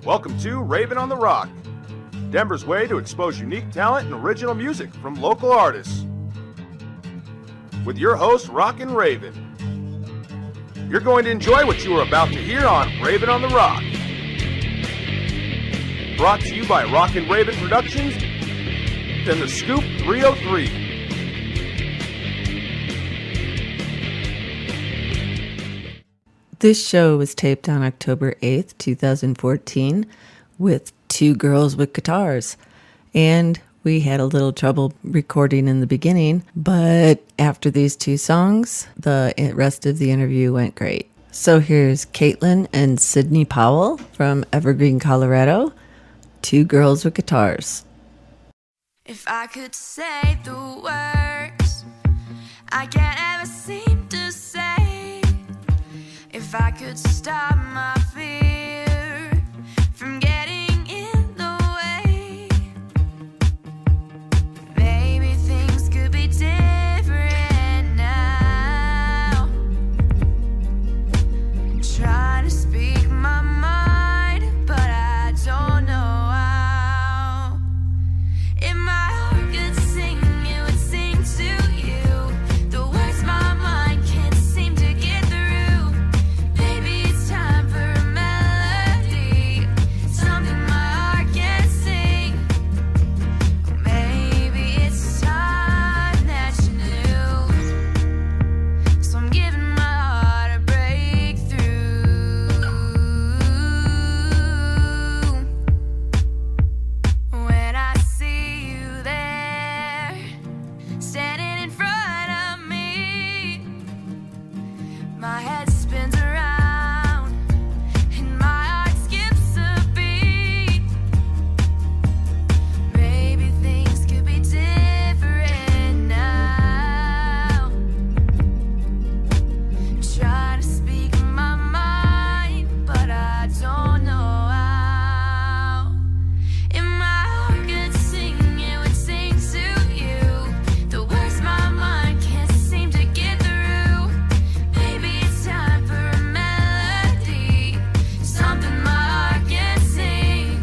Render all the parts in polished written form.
Welcome to Raven on the Rock, Denver's way to expose unique talent and original music from local artists. With your host, Rockin' Raven. You're going to enjoy what you are about to hear on Raven on the Rock. Brought to you by Rockin' Raven Productions and the Scoop 303. This show was taped on October 8th, 2014 with two girls with guitars. And we had a little trouble recording in the beginning, but after these two songs, the rest of the interview went great. So here's Caitlin and Sydney Powell from Evergreen, Colorado, two girls with guitars. If I could say the words I can't ever seem to say, if I could stop my fear from getting in the way, maybe things could be different now. Trying to speak my mind, but I don't know how. If my heart could sing, it would sing to you the words my mind can't seem to get through. Maybe it's time for a melody, something my heart can't sing. Maybe it's time that you knew. So I'm giving my heart a breakthrough. When I see you there, standing in front of me, my head spins around and my heart skips a beat. Maybe things could be different now. Trying to speak my mind, but I don't know how. If my heart could sing, it would sing to you the words my mind can't seem to get through. Maybe it's time for a melody, something my heart can sing.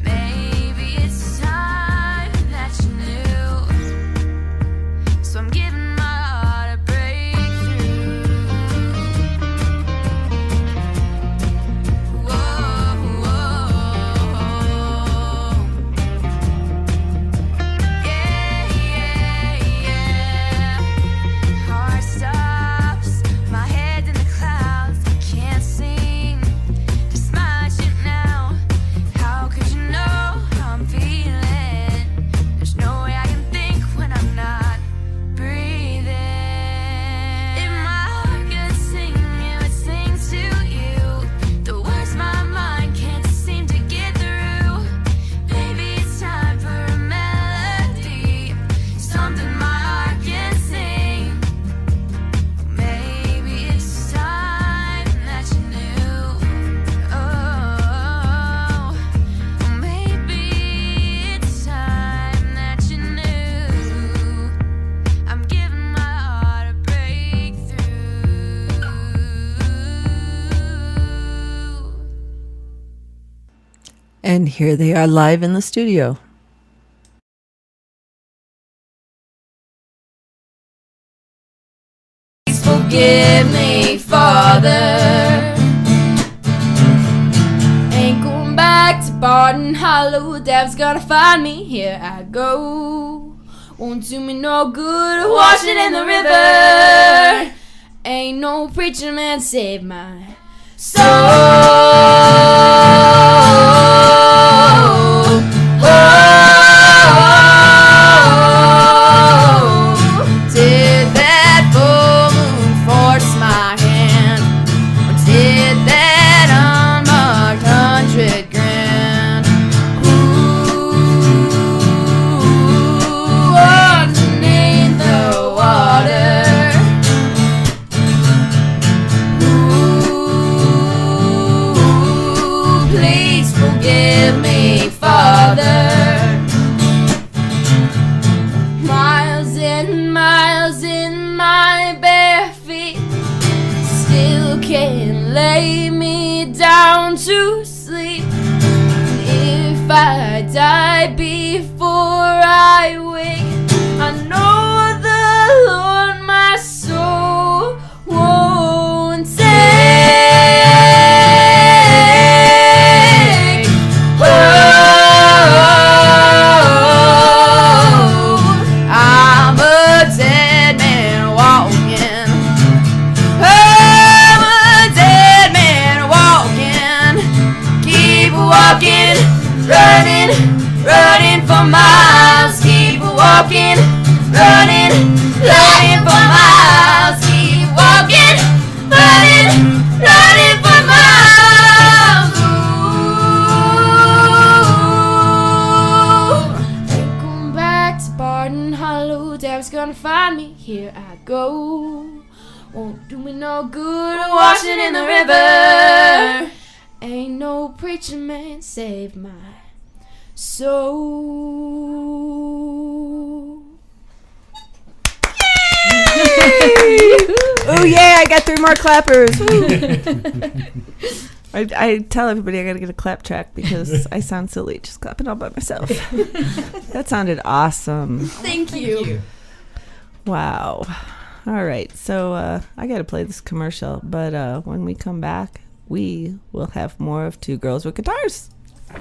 Maybe it's time that you knew. So I'm giving my heart a breakthrough. Whoa, whoa. Yeah, yeah, yeah. Heart stops, my head in the clouds. I can't seem to smile at you now. How could you know how I'm feeling? There's no way I can think when I'm not breathing. If my heart could sing, it would sing to you the words my mind can't seem to get through. Maybe it's time for a melody, something my heart can sing. Maybe it's time that you knew. Oh, maybe it's time that you knew. I'm giving my heart a breakthrough. And here they are live in the studio. Please forgive me, Father. Ain't going back to Barton Hollow. Dad's gotta find me. Here I go. Won't do me no good washing in the river. Ain't no preacher man save my soul. Did that full moon force my hand, or did that unmarked 100 grand? Ooh, underneath the water. Ooh, please forgive me, Father. Miles in my bare feet still can't lay me down to sleep. if I die before I wake, I know the Lord my soul won't take. Oh, I'm a dead man walking. I'm a dead man walking. Keep walking, running, running for miles. Keep walking, running, running for miles. Keep walking, running, running for miles. Ooh. Ain't going back to Barton Hollow. Dad's gonna find me. Here I go. Won't do me no good washing in the river. Ain't no preacher man save my soul. Oh yeah, I got 3 more clappers. I tell everybody I gotta get a clap track because I sound silly just clapping all by myself. That sounded awesome. Thank you. Wow. All right, so I gotta play this commercial, but when we come back, we will have more of Two Girls with Guitars.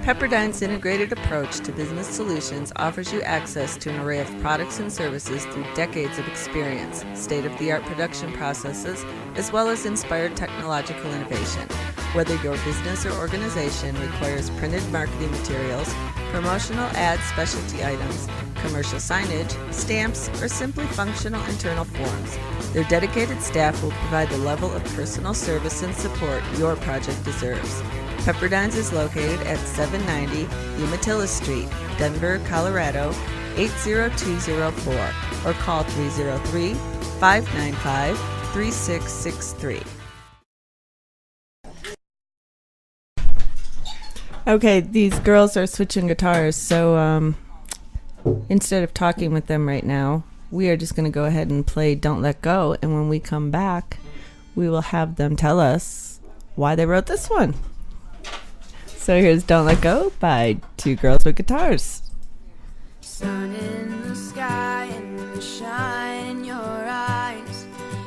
Pepperdine's integrated approach to business solutions offers you access to an array of products and services through decades of experience, state-of-the-art production processes, as well as inspired technological innovation. Whether your business or organization requires printed marketing materials, promotional ads, specialty items, commercial signage, stamps, or simply functional internal forms, their dedicated staff will provide the level of personal service and support your project deserves. Pepperdine's is located at 790 Umatilla Street, Denver, Colorado, 80204, or call 303-595-3663. Okay, these girls are switching guitars, so instead of talking with them right now, we are just going to go ahead and play Don't Let Go, and when we come back, we will have them tell us why they wrote this one. So here's Don't Let Go by Two Girls with Guitars. Sun in the sky and the shine in your eyes,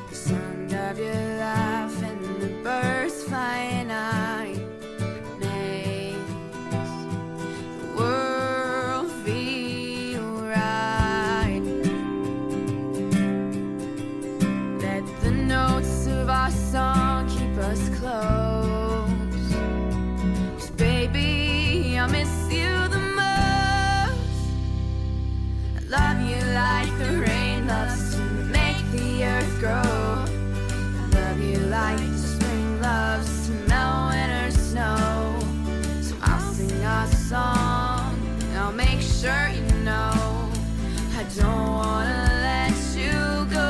the sound of your laugh and the birds flying high makes the world feel right. Let the notes of our song keep us close. Baby, I miss you the most. I love you like the rain loves to make the earth grow. I love you like the spring loves to melt winter snow. So I'll sing our song and I'll make sure you know I don't wanna let you go.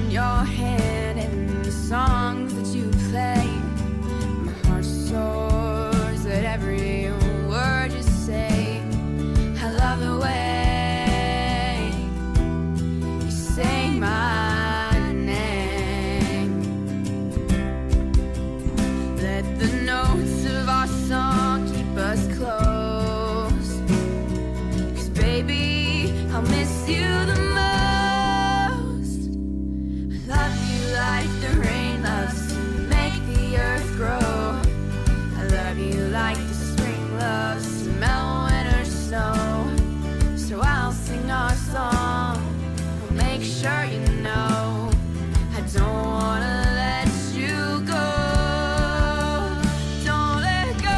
Your hand and the songs that you play, my heart soars at every word you say. I love the way you say my name. Let the notes of our song keep us close, 'cause baby, I'll miss you the most. Love you like the rain loves to make the earth grow. I love you like the spring loves to melt winter snow. So I'll sing our song, I'll make sure you know I don't wanna let you go. Don't let go.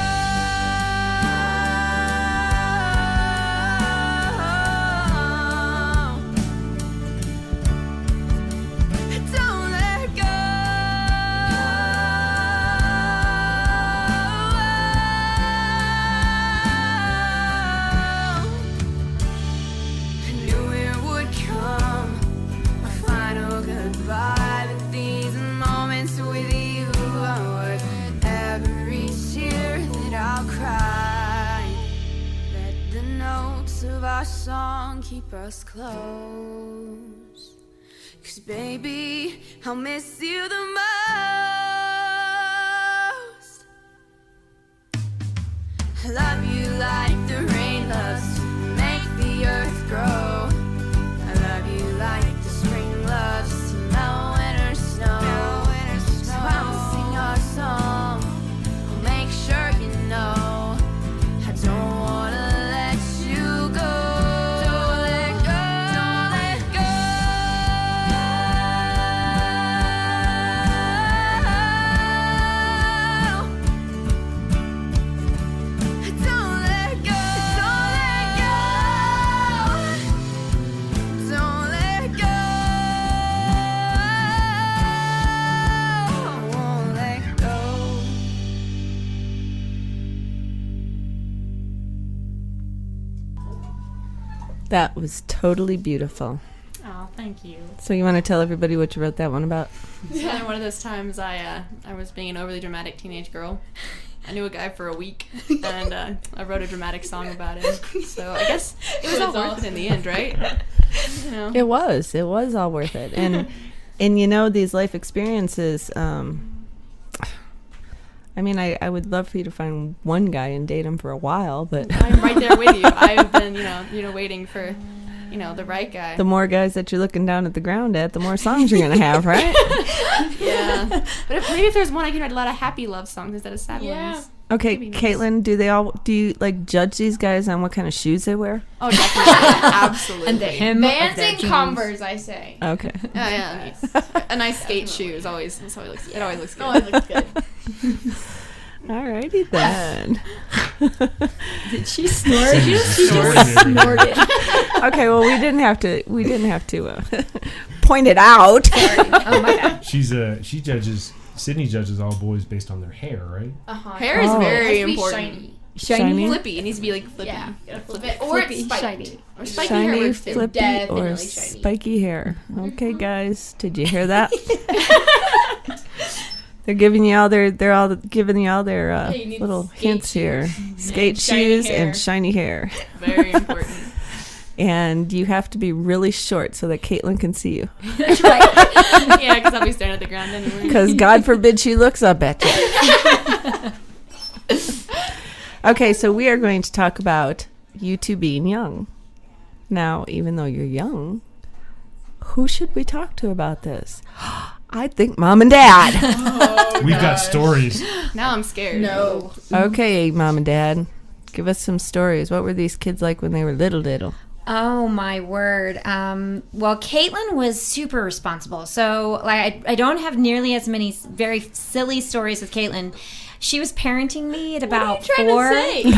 The notes of our song keep us close. 'Cause baby, I'll miss you the most. I love you like the rain loves to make the earth grow. I love you like the spring loves to melt winter snow. So I'll sing our song. I'll make sure you know I don't wanna let you go. Don't let go. Don't let go. Don't let go. Don't let go. Don't let go. I won't let go. That was totally beautiful. Oh, thank you. So you want to tell everybody what you wrote that one about? It's another one of those times I was being an overly dramatic teenage girl. I knew a guy for a week, and I wrote a dramatic song about him. So I guess it was all worth it in the end, right? You know. It was all worth it. And you know, these life experiences, I mean, I would love for you to find one guy and date him for a while, but I'm right there with you. I've been, waiting for, the right guy. the more guys that you're looking down at the ground at, the more songs you're going to have, right? Yeah. But maybe if there's one, I can write a lot of happy love songs instead of sad ones. Okay, Maybe nice. Caitlin, do you like judge these guys on what kind of shoes they wear? Oh, definitely. Absolutely. And the hem Vans of their and jeans. Converse, I say. Okay. Yeah. A nice skate shoe is always, it always looks good. Oh, it looks good. Alrighty then. Did she snort? She just snorted. Okay, well we didn't have to point it out. Oh my god. Sydney judges all boys based on their hair, right? Uh-huh. Hair is Oh. very It has to be important. Shiny? Flippy. It needs to be like flippy. Yeah, gotta flip it. Or it's Flippy, spiked. shiny. Or spiky hair Shiny, works too. flippy, Definitely or shiny. spiky hair. Okay, guys, did you hear that? They're giving you all their you need little skate hints here. Skate shiny shoes hair. and shiny hair. Very important. And you have to be really short so that Caitlin can see you. That's right. Yeah, because I'll be staring at the ground anyway. Because God forbid she looks up at you. Okay, so we are going to talk about you two being young. Now, even though you're young, who should we talk to about this? I think Mom and Dad. We've got stories. Now I'm scared. No. Okay, Mom and Dad, give us some stories. What were these kids like when they were little? Oh my word. Well, Caitlin was super responsible. So like I don't have nearly as many very silly stories with Caitlin. She was parenting me at about What are you 4. trying to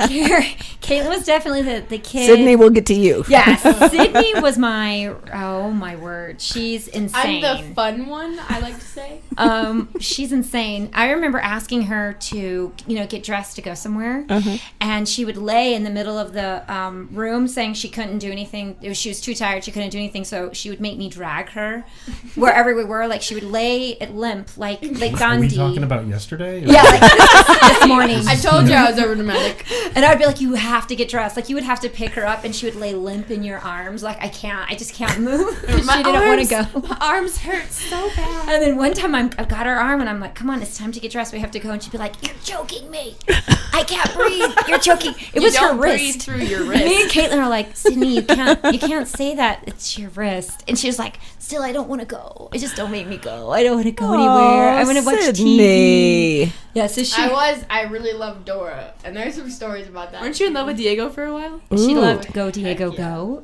say? Caitlin was definitely the kid. Sydney, we'll get to you. Yes, Sydney was my, oh my word, she's insane. I'm the fun one, I like to say. She's insane. I remember asking her to, get dressed to go somewhere, and she would lay in the middle of the room saying she couldn't do anything. She was too tired. She couldn't do anything, so she would make me drag her wherever we were. Like she would lay at limp, like Are we Gandhi. talking about yesterday? Yeah, like this morning. I told you I was over dramatic. And I'd be like, you have to get dressed. Like, you would have to pick her up, and she would lay limp in your arms. Like, I just can't move. She didn't want to go. My arms hurt so bad. And then one time I've got her arm, and I'm like, come on, it's time to get dressed. We have to go. And she'd be like, you're choking me. I can't breathe. You're choking. It was her don't breathe wrist. through your wrist. Me and Caitlin are like, Sydney, you can't say that. It's your wrist. And she was like, still, I don't want to go. Just don't make me go. I don't want to go anywhere. I want to watch TV. Sydney. Yeah, so she I really love Dora, and there's some stories about that. Weren't you in love with Diego for a while? She Ooh. loved Go Diego Go.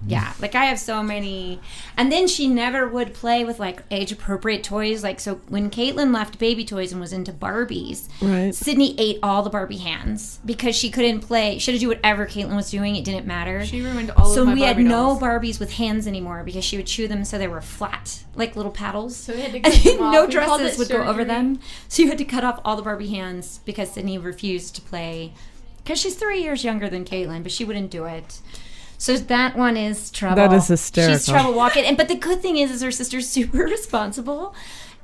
Yeah. Like I have so many. And then she never would play with like age appropriate toys. Like, so when Caitlin left baby toys and was into Barbies, Right. Sydney ate all the Barbie hands because she couldn't play. She had to do whatever Caitlin was doing. It didn't matter. She ruined all So of my we had Barbie no dolls. Barbies with hands anymore because she would chew them so they were flat, like little paddles. So we had to And cut them off. no We called dresses it would go over surgery. them. So you had to cut off all the Barbie hands because Sydney refused to play. Because she's 3 years younger than Caitlin, but she wouldn't do it. So that one is trouble. That is hysterical. She's trouble walking. But the good thing is her sister's super responsible.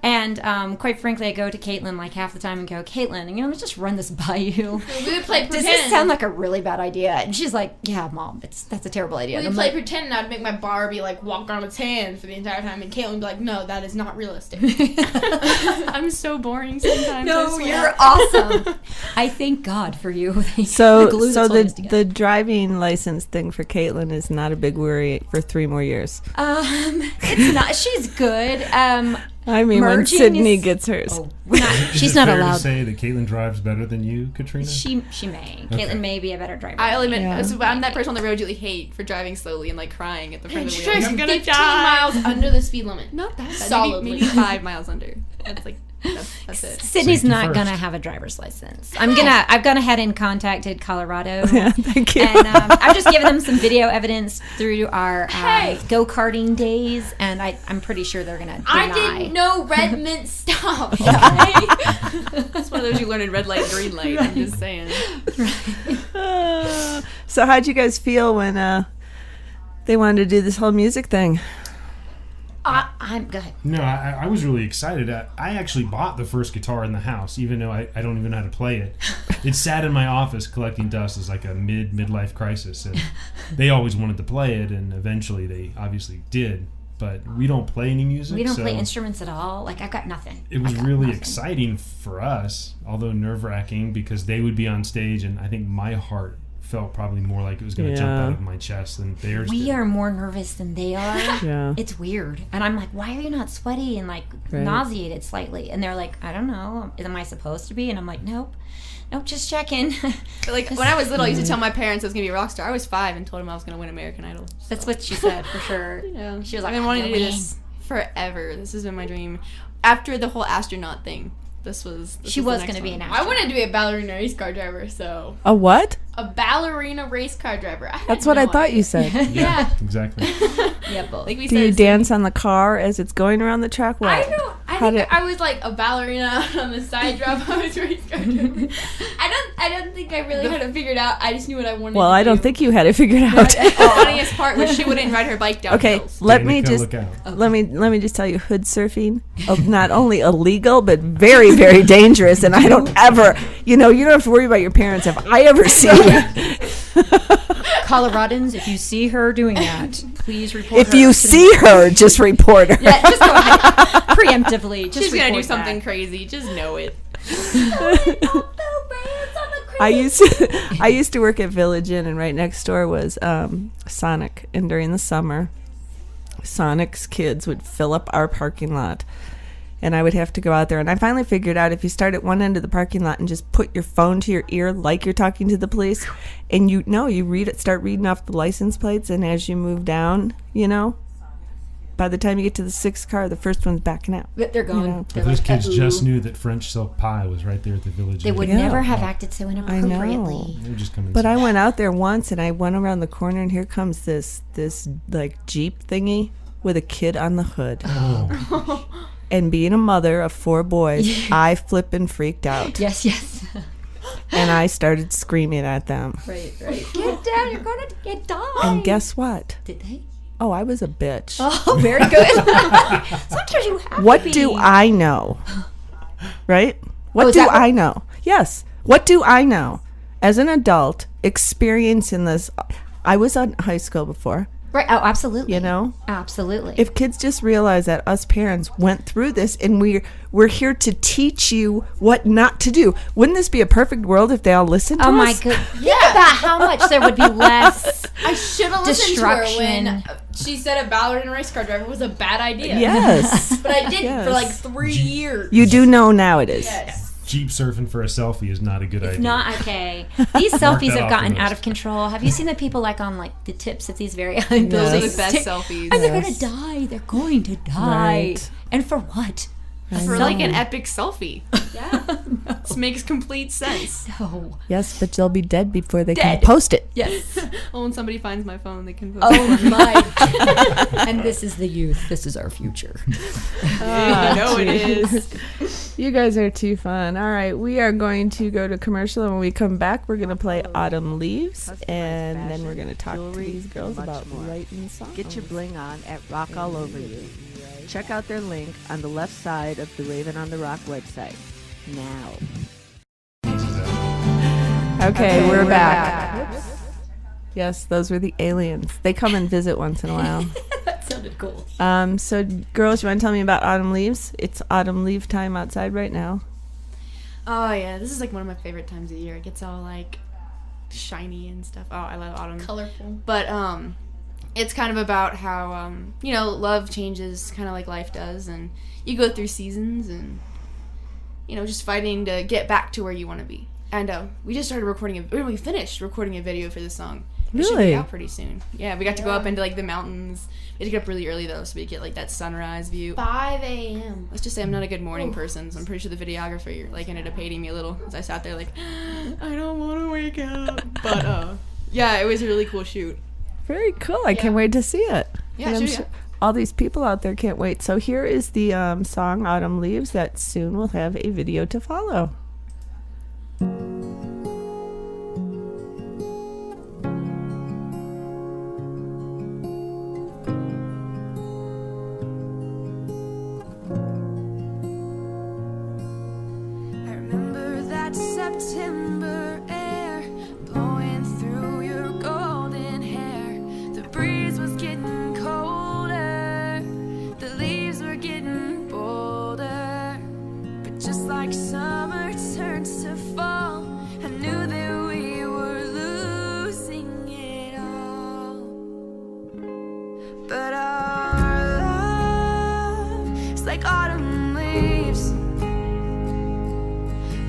And quite frankly, I go to Caitlin like half the time and go, Caitlin, let's just run this by you. We would play Does pretend. this sound like a really bad idea? And she's like, yeah, Mom, that's a terrible idea. We And would I'm play like, pretend, and I'd make my Barbie like walk on its hands for the entire time, and Caitlin would be like, "No, that is not realistic." I'm so boring sometimes. I no, swear. you're awesome. I thank God for you. So, The glue so that's holding us together. the driving license thing for Caitlin is not a big worry for 3 more years. It's not. She's good. I mean, when Merging Sydney is- gets hers. Oh, we're not. Is She's it not fair allowed. to say that Caitlin drives better than you, Katrina? She may. Okay. Caitlin may be a better driver. I'll admit, Yeah. so I'm that person on the road you hate for driving slowly and like crying at the front And of she the wheel. drives I'm gonna 15 die. miles under the speed limit. Not that bad. Solidly. Maybe 5 miles under. That's like that's it. Sydney's Safety not first. gonna have a driver's license. I've gone ahead and contacted Colorado. Yeah, thank you. And I've just given them some video evidence through our Hey! go-karting days, and I'm pretty sure they're gonna deny. I didn't know red meant stop. It's one of those you learn in red light, green light. I'm just saying. So how'd you guys feel when they wanted to do this whole music thing? I'm good. No, I was really excited. I actually bought the first guitar in the house, even though I don't even know how to play it. It sat in my office collecting dust as like a midlife crisis. And they always wanted to play it, and eventually they obviously did. But we don't play any music. We don't so play instruments at all. Like, I've got nothing. It was I've got really nothing. exciting for us, although nerve-wracking, because they would be on stage, and I think my heart felt probably more like it was going to jump Yeah. out of my chest than theirs We did. are more nervous than they are. Yeah. It's weird. And I'm like, why are you not sweaty and like Right. nauseated slightly? And they're like, I don't know. Am I supposed to be? And I'm like, nope, just checking. But like when I was little, I used to tell my parents I was gonna be a rock star. I was 5 and told them I was gonna win American Idol. That's what she said for sure. Yeah. She was like, I've been I'm wanting to gonna do win. this forever. This has been my dream. After the whole astronaut thing, this She was going to be an I actress. wanted to be a ballerina race car driver, so A what? a ballerina race car driver. I had That's what no I thought idea. you said. Yeah, exactly. Yeah, both. Like we Do you said, dance on the car as it's going around the track? What? I don't. I How think did- I was like a ballerina on the side drop. I was race car driver. I don't think I really had it figured out. I just knew what I wanted. Well, to I don't do. think you had it figured out. the funniest part was she wouldn't ride her bike down Okay, hills. let me Danica, just look out. let me just tell you, hood surfing, not only illegal but very, very dangerous. And I don't ever, you don't have to worry about your parents if I ever see you. Coloradans, if you see her doing that, please report If her you to see her, just report her. Yeah, just go ahead. Preemptively. Just She's gonna do report something that. crazy. Just know it. I used to work at Village Inn, and right next door was Sonic. And during the summer, Sonic's kids would fill up our parking lot, and I would have to go out there. And I finally figured out if you start at one end of the parking lot and just put your phone to your ear like you're talking to the police, and you read it, start reading off the license plates, and as you move down, by the time you get to the 6th car, the first one's backing out. But they're gone. know. They're But those like, kids "Uh-oh." just knew that French silk pie was right there at the Village They Inn. would Yeah. never have acted so I know. inappropriately. They were just coming. But I went out there once, and I went around the corner, and here comes this like Jeep thingy with a kid on the hood. Oh, And being a mother of 4 boys, I flippin' freaked out, Yes. and I started screaming at them. Right. Get down, you're going to get die. And guess what? Did they? Oh, I was a bitch. Oh, very good. Sometimes you have What to be. do I know? Right? What is do that what- I know? Yes. What do I know? As an adult, experiencing this, I was in high school before, Right. Oh, absolutely. Absolutely. If kids just realize that us parents went through this, and we're here to teach you what not to do. Wouldn't this be a perfect world if they all listened to oh my us? good. Think about how much there would be less. I should have listened to her Destruction. when she said a ballerina race car driver was a bad idea. Yes. But I didn't for like Yes. 3 years. You do know now it is. Yes. Jeep surfing for a selfie is not a good idea. Not okay. These selfies Mark that have off gotten the out list. of control. Have you seen the people like on like the tips of these very high Those are buildings? the best selfies. And they're Yes. gonna die. They're going to die. Right. And for what? For like an epic selfie. Yeah. This makes complete sense. No. Yes, but they'll be dead before they Dead. can post it. Yes. Well, when somebody finds my phone, they can. Oh my. And this is the youth. This is our future. I know it is. You guys are too fun. All right, we are going to go to commercial, and when we come back, we're going to play Autumn Leaves, and then we're going to talk to these girls about writing songs. Get your bling on at Rock All Over You. check out their link on the left side of the Raven on the Rock website now. Okay, we're back. Whoops. Yes, those were the aliens. They come and visit once in a while. That sounded cool. So, girls, you want to tell me about autumn leaves? It's autumn leaf time outside right now. Oh yeah, this is like one of my favorite times of year. It gets all like shiny and stuff. Oh, I love autumn. Colorful. But it's kind of about how love changes kind of like life does, and you go through seasons, and just fighting to get back to where you want to be. And we just started we finished recording a video for this song. It should Really? be out pretty soon. Yeah, we got to go up into like the mountains. We had to get up really early though, so we get like that sunrise view. 5 a.m. Let's just say I'm not a good morning person, so I'm pretty sure the videographer ended up hating me a little as I sat there like, I don't want to wake up. But yeah, it was a really cool shoot. Very cool. I can't wait to see it. Yeah, And I'm sure, yeah. all these people out there can't wait. So here is the song Autumn Leaves that soon will have a video to follow. I remember that September air blowing through your golden hair. The breeze was getting colder, the leaves were getting bolder. But just like summer turns to fall, I knew that we were losing it all. But our love is like autumn leaves,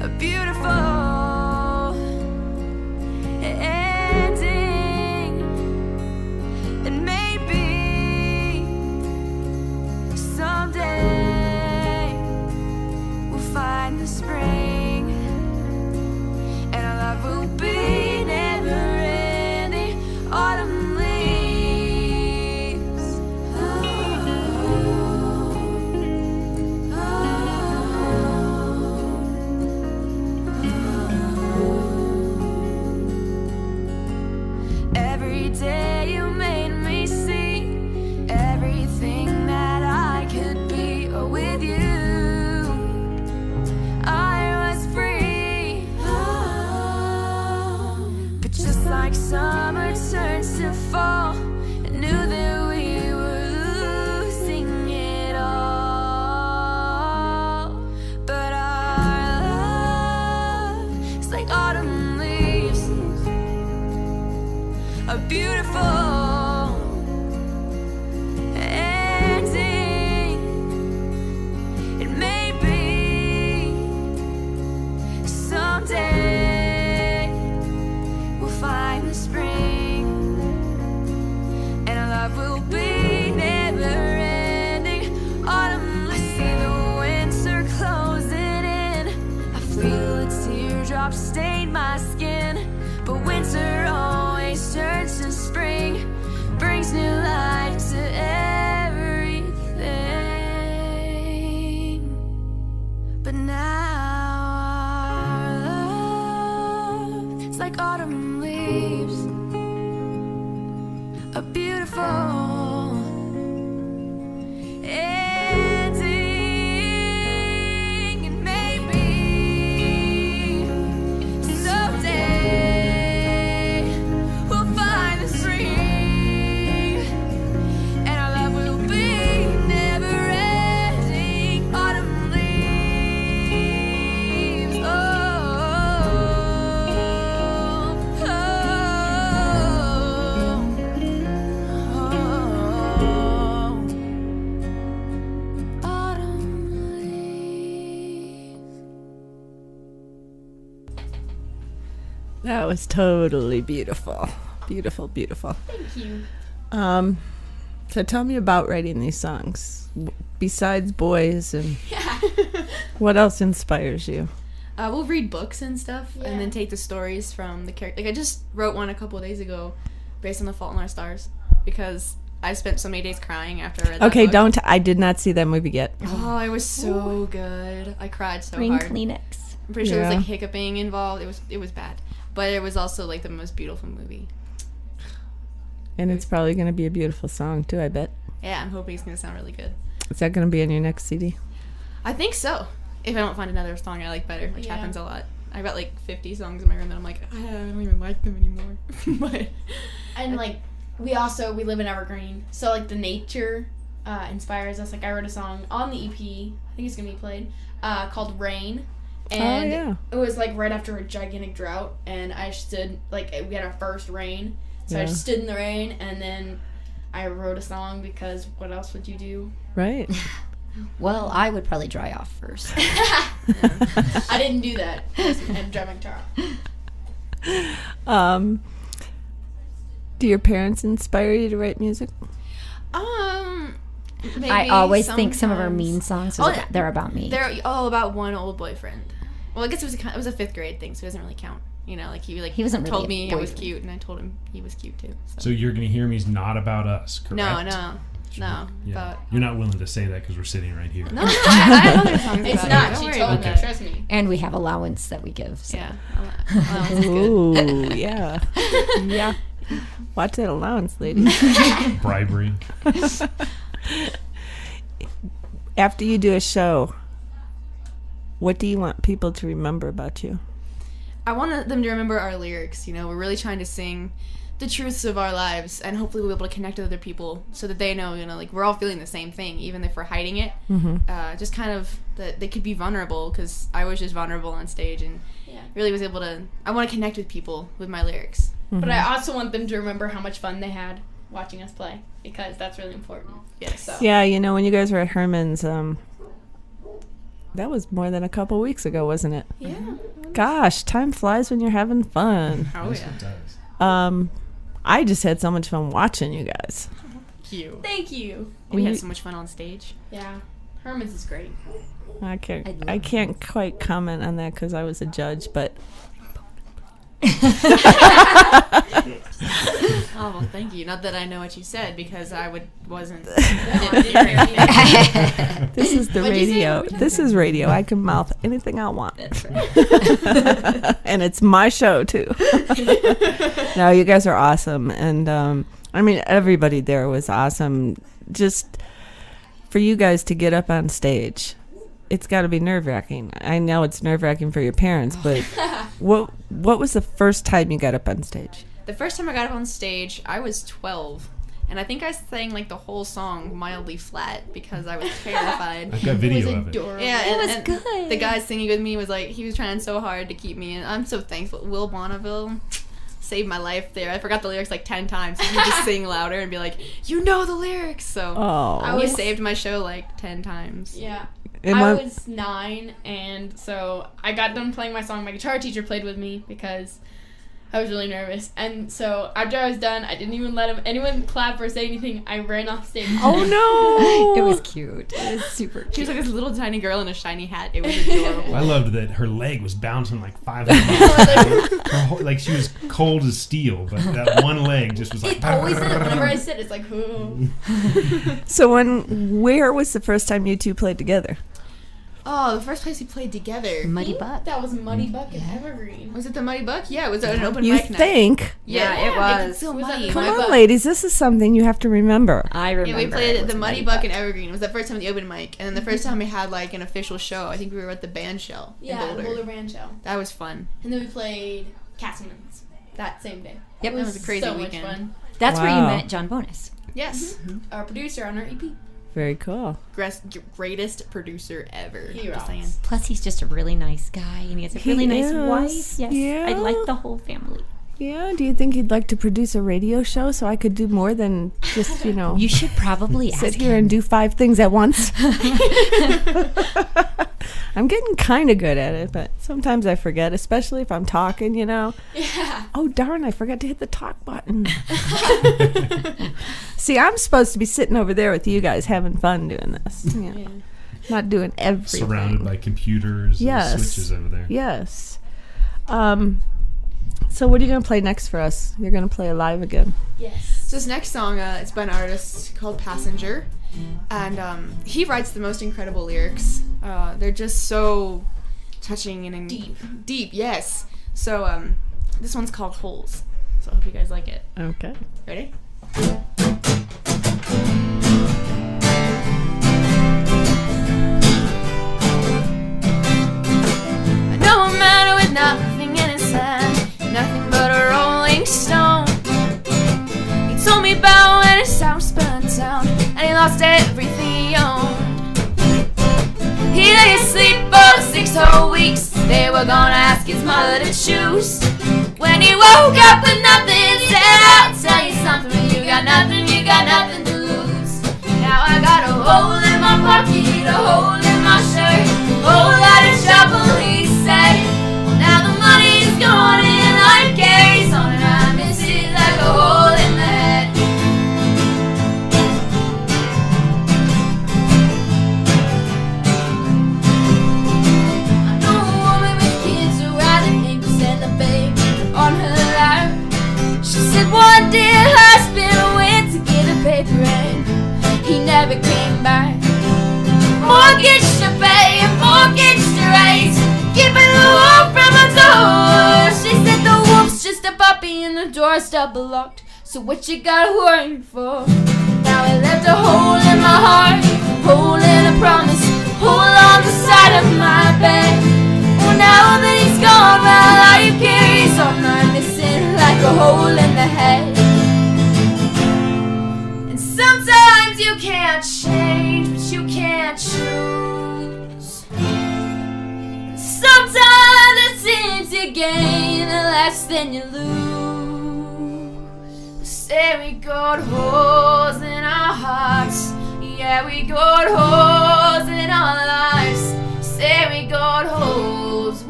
a beautiful ending, and maybe someday we'll find the spring, and our love will be never ending. Autumn leaves. Every day you made me see everything that I could be with you. I was free. But just like summer turns to fall, I knew that we were losing it all. But our love is like autumn leaves, a beautiful ending. It may be someday we'll find the spring, and our love will be never ending. Autumn, I see the winter closing in. I feel a teardrop stain my skin. But winter always turns to spring, brings new life to everything. But now our love is like autumn leaves, a beautiful ending, and maybe someday we'll find the spring, and our love will be never ending. Autumn leaves. Oh, oh, oh. Autumn leaves. That was totally beautiful. Beautiful, beautiful. Thank you. So tell me about writing these songs. Besides boys, and what else inspires you? We'll read books and stuff, Yeah. and then take the stories from the character. Like I just wrote one a couple of days ago, based on The Fault in Our Stars, because I spent so many days crying after I read that Okay, book. don't. I did not see that movie yet. Oh, it was so good. I cried so Green hard. Kleenex. I'm pretty sure there Yeah. was like hiccuping involved. It was bad, but it was also like the most beautiful movie. And it's probably going to be a beautiful song, too, I bet. Yeah, I'm hoping it's gonna sound really good. Is that going to be on your next CD? I think so. If I don't find another song I like better, which Yeah. happens a lot. I've got like 50 songs in my room that I'm like, I don't even like them anymore. But And like we live in Evergreen, so like the nature inspires us. Like I wrote a song on the EP, I think it's gonna be played, called Rain. And yeah. it was like right after a gigantic drought, and I stood, like we had our first rain, so I Yeah. just stood in the rain, and then I wrote a song because what else would you do? Right. Well, I would probably dry off first. I didn't do that. And drive my guitar. Do your parents inspire you to write music? Maybe I always think some of our sometimes. mean songs Oh, are they're about me. They're all about one old boyfriend. Well, I guess it was a 5th grade thing, so it doesn't really count. You know, like he wasn't really told a me I was boyfriend. cute, and I told him he was cute too. So you're going to hear me's not about us, correct? No. Yeah. But You're not willing to say that because we're sitting right here. no, I have other songs It's about not. it. Don't She worry told about me. that. Trust me. And we have allowance that we give. So. Yeah, allowance is good. Ooh, yeah. Yeah. Watch that allowance, lady. Bribery. After you do a show, what do you want people to remember about you? I want them to remember our lyrics. You know, we're really trying to sing the truths of our lives, and hopefully we'll be able to connect with other people so that they know, you know, like we're all feeling the same thing, even if we're hiding it. Just kind of that they could be vulnerable, because I was just vulnerable on stage, and Yeah. really was able to. I want to connect with people with my lyrics. But I also want them to remember how much fun they had watching us play, because that's really important. Yes. So. Yeah, you know, when you guys were at Herman's, that was more than a couple weeks ago, wasn't it? Yeah. Gosh, time flies when you're having fun. Oh Yes, yeah. it does. I just had so much fun watching you guys. Cute. Thank you. We had so much fun on stage. Yeah. Herman's is great. I can't quite comment on that because I was a judge, but Oh well, thank you. Not that I know what you said, because I wasn't. I didn't hear anything. this is the What'd you say? radio. What were you This is radio. I can mouth anything I want. That's right. And it's my show too. No, you guys are awesome, and I mean everybody there was awesome. Just for you guys to get up on stage, it's got to be nerve-wracking. I know it's nerve-wracking for your parents, but what was the first time you got up on stage? The first time I got up on stage, I was 12. And I think I sang like the whole song mildly flat because I was terrified. I've got It video was of it. adorable. Yeah, It was and good. The guy singing with me was like, he was trying so hard to keep me in. I'm so thankful. Will Bonneville saved my life there. I forgot the lyrics like 10 times. He would just sing louder and be like, you know the lyrics. So Oh, I he was- saved my show like 10 times. Yeah. And I my- was 9, and so I got done playing my song. My guitar teacher played with me because I was really nervous. And so after I was done, I didn't even let anyone clap or say anything. I ran off stage. Oh no! It was cute. It was super She was cute. like this little tiny girl in a shiny hat. It was adorable. I loved that her leg was bouncing like 500 miles. Her whole, like she was cold as steel, but that one leg just was like. It always is. Whenever I sit, it's like, ooh. So where was the first time you two played together? Oh, the first place we played together. Muddy Butt. That was Muddy Buck in Evergreen. Was it the Muddy Buck? Yeah, it was an open You mic night. think? Yeah, it was. It's so Was that muddy. the Come Muddy on, Buck? ladies, this is something you have to remember. I remember. Yeah, we played it at the was Muddy Buck in Evergreen. It was the first time at the open mic, and then the first time we had like an official show. I think we were at the band shell Yeah, in Boulder Band Show. That was fun. And then we played Castleman's that same day. Yep. It That was a crazy so weekend. much fun. That's where you Wow. met John Bonus. Yes, Our producer on our EP. Very cool. greatest producer ever. He Just rocks. saying. Plus, he's just a really nice guy, and he has a He really nice is. wife. Yes, Yeah. I like the whole family. Yeah, do you think he'd like to produce a radio show so I could do more than just, You should probably sit ask here him. and do 5 things at once? I'm getting kind of good at it, but sometimes I forget, especially if I'm talking, Yeah. Oh, darn, I forgot to hit the talk button. See, I'm supposed to be sitting over there with you guys having fun doing this. Yeah. Not doing everything. Surrounded by computers Yes. and switches over there. Yes. So what are you going to play next for us? You're going to play live again. Yes. So this next song, it's by an artist called Passenger, and he writes the most incredible lyrics. They're just so touching and deep. Yes. So this one's called Holes. So I hope you guys like it. Okay. Ready? whole weeks they were gonna ask his mother to choose. When he woke up with nothing, said, I'll tell you something, you got nothing to lose. Now I got a hole in my pocket, a hole in my shirt, whole lot of trouble, he said. Now the money's gone and life carries on, and I miss it like a hole in the head. I know a woman with kids who rather think to send a baby on her lap. She said one day her husband went to get a paper and he never came back. Mortgage to pay and mortgage to raise, keeping the wolf from her door. She said the wolf's just a puppy and the door's double locked, so what you got worrying for? Now I left a hole in my heart, hole in a promise, hole on the side of my bed. Well, now that he's gone, my life carries on, I'm missing like a hole in the head. And sometimes you can't change, but you can't choose. Sometimes it seems you gain less than you lose. Say we got holes in our hearts, yeah, we got holes in our lives. Say we got holes,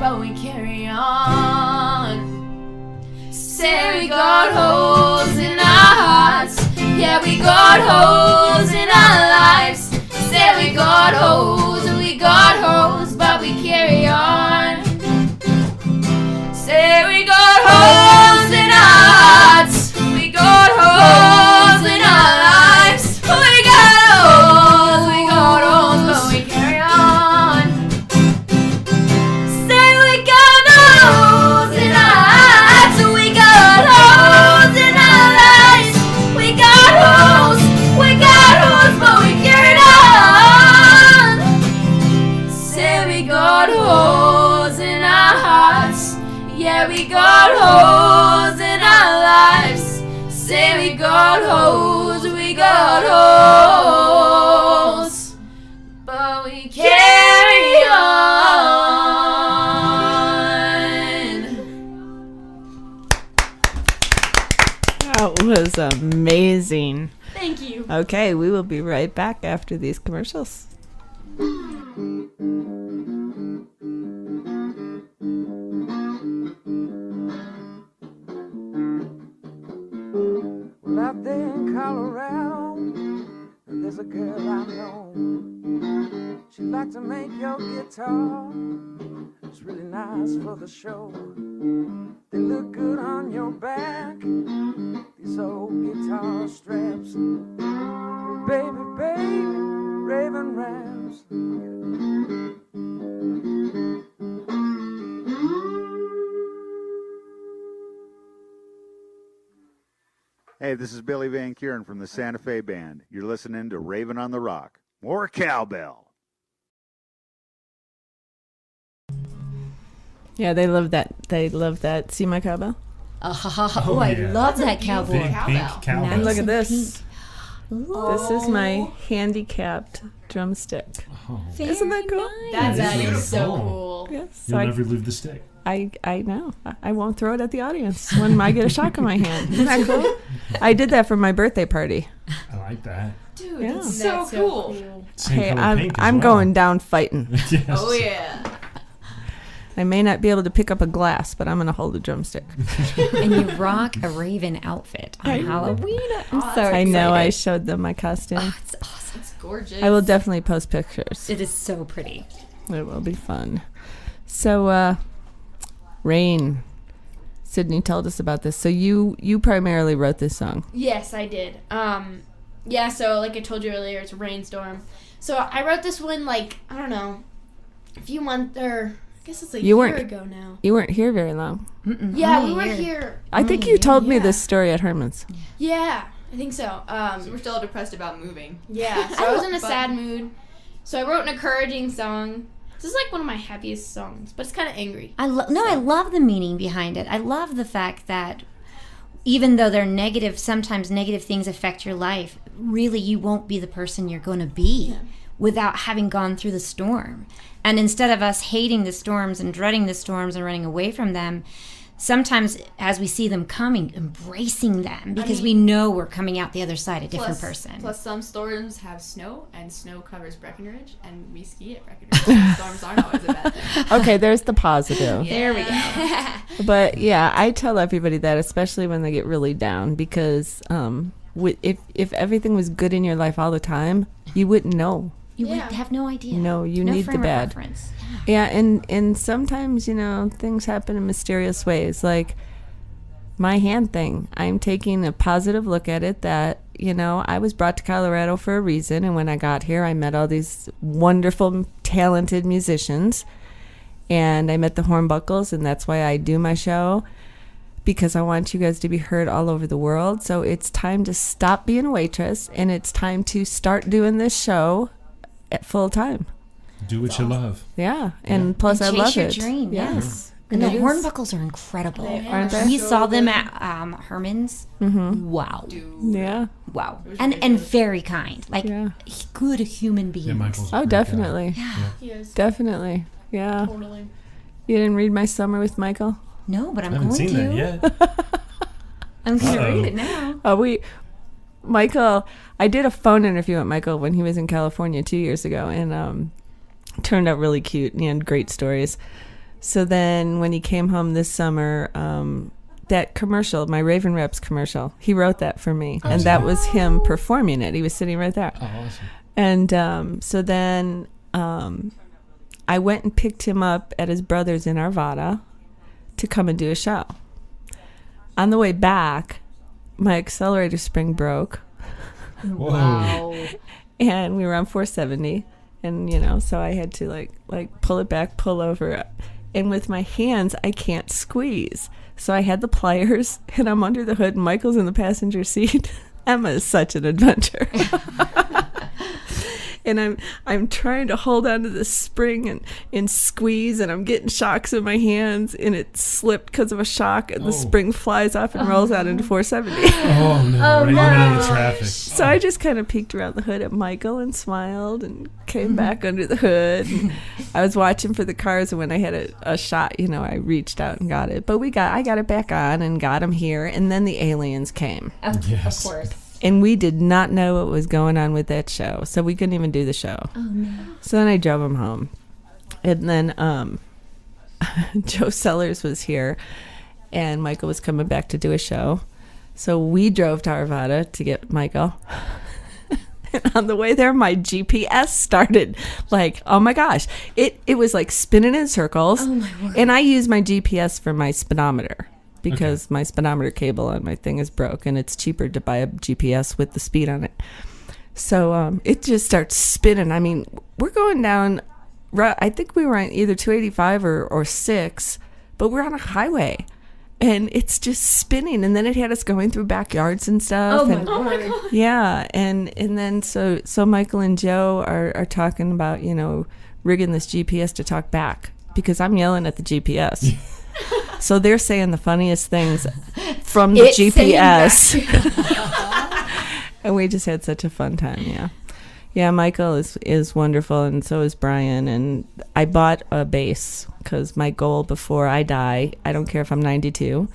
but we carry on. Say we got holes in our hearts, yeah, we got holes in our lives. Say we got holes, but we carry on. Say we got holes in our hearts, we got holes in our lives. We got holes, but we carry on. Say we got holes in our hearts, we got holes in our lives. We got holes, but we carry on. Say we got holes in our hearts, yeah, we got holes in our lives. Say we got holes, but we carry on. That was amazing. Thank you. Okay, we will be right back after these commercials. Well, out there in Colorado, there's a girl I know. She'd like to make your guitar. It's really nice for the show. They look good on your back, these old guitar straps. Baby, baby, Raven Rams. Hey, this is Billy Van Kuren from the Santa Fe Band. You're listening to Raven on the Rock. More cowbell. Yeah, they love that. They love that. See my cowbell? Oh, I yeah. love that cowboy. Big pink cowbell. And look at and this. This is my handicapped drumstick. Oh, Isn't that cool? That That is is so beautiful. cool. Yes. You'll So never leave the stick. I know. I won't throw it at the audience when I get a shock in my hand. Isn't that cool? I did that for my birthday party. I like that. Dude, Yeah. that's so cool. Same Hey, color pink as I'm well. going down fighting. Yes. Oh, yeah. I may not be able to pick up a glass, but I'm going to hold a drumstick. And you rock a Raven outfit on Halloween. I'm so excited. I know. I showed them my costume. Oh, it's awesome. It's gorgeous. I will definitely post pictures. It is so pretty. It will be fun. So, Rain, Sydney told us about this. So you primarily wrote this song. Yes, I did. Yeah, so like I told you earlier, it's a rainstorm. So I wrote this one like, I don't know, a few months, or I guess it's a year ago now. You weren't here very long. Yeah, we were here. I think you told me this story at Herman's. Yeah, I think so. So we're still depressed about moving. Yeah, so I was in a sad mood. So I wrote an encouraging song. This is like one of my happiest songs, but it's kind of angry. I love the meaning behind it. I love the fact that even though they're negative, sometimes negative things affect your life. Really, you won't be the person you're going to be without having gone through the storm. And instead of us hating the storms and dreading the storms and running away from them, sometimes as we see them coming, embracing them, because we know we're coming out the other side a different person. Plus, some storms have snow, and snow covers Breckenridge, and we ski at Breckenridge. Storms aren't always a bad thing. Okay, there's the positive. There we go. But yeah, I tell everybody that, especially when they get really down, because if everything was good in your life all the time, you wouldn't know. You would have no idea. No, you no need the frame of bad. reference. Yeah, and sometimes, things happen in mysterious ways. Like my hand thing. I'm taking a positive look at it that, I was brought to Colorado for a reason. And when I got here, I met all these wonderful, talented musicians. And I met the Hornbuckles, and that's why I do my show. Because I want you guys to be heard all over the world. So it's time to stop being a waitress, and it's time to start doing this show at full time. Do what you love. Yeah, and plus And I love chase your it. dream, Yes. And the it is. Hornbuckles are incredible. Aren't they? We saw them at Herman's. Mm-hmm. Wow. Yeah. Wow. And very kind. Like, Yeah. good human beings. Yeah, Michael's a Oh, great guy. definitely. He is. Definitely. Yeah. Totally. You didn't read My Summer with Michael? No, but I I'm haven't going seen to. that yet. I'm going to Uh-oh. read it now. Michael, I did a phone interview with Michael when he was in California 2 years ago, and turned out really cute, and he had great stories. So then when he came home this summer, that commercial, my Raven Reps commercial, he wrote that for me, and that was him performing it. He was sitting right there. Oh, awesome. And so then I went and picked him up at his brother's in Arvada to come and do a show. On the way back, my accelerator spring broke, Whoa. and we were on 470, and so I had to like pull it back, pull over, and with my hands I can't squeeze. So I had the pliers, and I'm under the hood, and Michael's in the passenger seat. Emma is such an adventure. And I'm trying to hold onto the spring and squeeze, and I'm getting shocks in my hands, and it slipped because of a shock, and the spring flies off and rolls out into 470. Oh, no. Right in the middle of the traffic. So I just kind of peeked around the hood at Michael and smiled and came back under the hood. And I was watching for the cars, and when I had a shot, I reached out and got it. But I got it back on and got him here, and then the aliens came. Yes. Of course. And we did not know what was going on with that show, so we couldn't even do the show. Oh, no. So then I drove him home. And then Joe Sellers was here, and Michael was coming back to do a show. So we drove to Arvada to get Michael. And on the way there, my GPS started oh my gosh. It was like spinning in circles. Oh, my word. And I use my GPS for my speedometer, because my speedometer cable on my thing is broke, and it's cheaper to buy a GPS with the speed on it. So it just starts spinning. I mean, we're going down, I think we were on either 285 or 6, but we're on a highway, and it's just spinning. And then it had us going through backyards and stuff. Oh, and, my God. yeah, and then so Michael and Joe are talking about, rigging this GPS to talk back, because I'm yelling at the GPS. So they're saying the funniest things from the GPS. And we just had such a fun time, yeah. Yeah, Michael is wonderful, and so is Brian. And I bought a bass because my goal before I die, I don't care if I'm 92,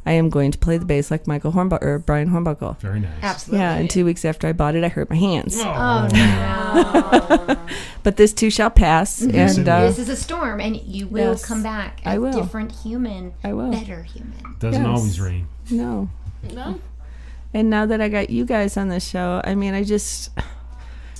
I am going to play the bass like Brian Hornbuckle. Very nice. Absolutely. Yeah, and 2 weeks after I bought it, I hurt my hands. Oh, no. But this too shall pass. Yes, And it will. This is a storm, and you will Yes, come back I a will. different human, I will. better human. Doesn't Yes. always rain. No. No? And now that I got you guys on the show, I mean,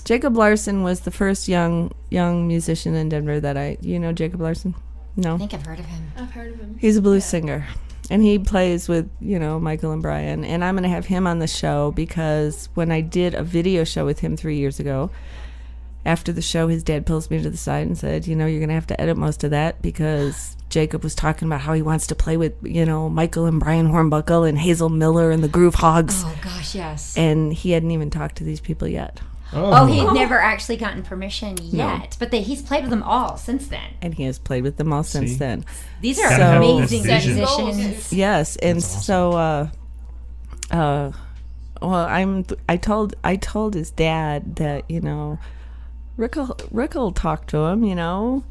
Jacob Larson was the first young musician in Denver that Jacob Larson? No. I think I've heard of him. I've heard of him. He's a blues singer. And he plays with, Michael and Brian. And I'm going to have him on the show because when I did a video show with him 3 years ago, after the show, his dad pulls me to the side and said, you're going to have to edit most of that because Jacob was talking about how he wants to play with, Michael and Brian Hornbuckle and Hazel Miller and the Groove Hogs. Oh, gosh, yes. And he hadn't even talked to these people yet. Oh, he'd never actually gotten permission yet, but he's played with them all since then. And he has played with them all since See? then. These are Gotta have amazing this vision. musicians. Yes, and That's awesome. so, I told his dad that Rick'll talk to him, you know.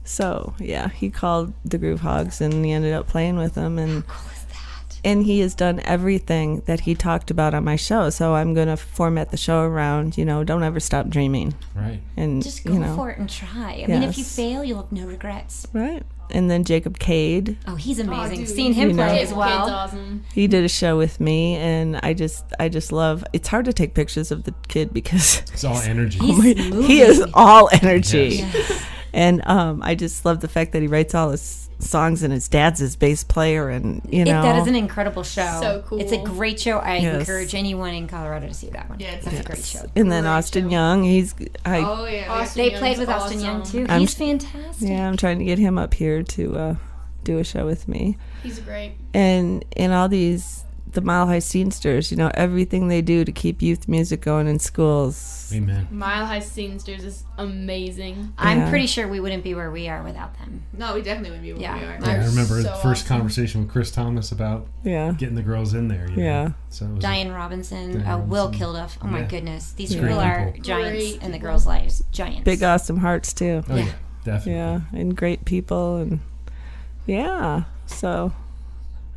So yeah, he called the Groove Hogs and he ended up playing with them, and How cool is that? and he has done everything that he talked about on my show. So I'm gonna format the show around, you know, don't ever stop dreaming, Right. and Just go you know, for it and try. I mean, if you Yes. fail, you'll have no regrets. right. And then Jacob Cade, Oh, he's amazing. dude. Seen him You know. play as Kid's well. awesome. he did a show with me, and I just love. It's hard to take pictures of the kid because It's all energy. He's he is moving. all energy. Yes. And I just love the fact that he writes all his songs, and his dad's his bass player, and you know, That is an incredible show. So cool. It's a great show. I Yes. encourage anyone in Colorado to see that one. Yeah, it's a great show. and then Great Austin show. Young, Oh yeah. Austin They Young's played with Austin Young awesome. too. I'm- He's fantastic. yeah, I'm trying to get him up here to do a show with me, He's great. and all the Mile High Scenesters, you know, everything they do to keep youth music going in schools. Amen. Mile High Scenesters is amazing. I'm Yeah. pretty sure we wouldn't be where we are without them. No, we definitely wouldn't be where Yeah. we are. Yeah, I They're remember the so first awesome. conversation with Chris Thomas about Yeah, getting the girls in there. You know? Yeah. So it was Diane Robinson, Diane Will Robinson. Kilduff. Oh my Yeah. goodness. These Great people are people. giants Great in the people. girls' lives. Giants. big awesome hearts too. Oh yeah, Yeah. definitely. Yeah, and great people, and yeah. So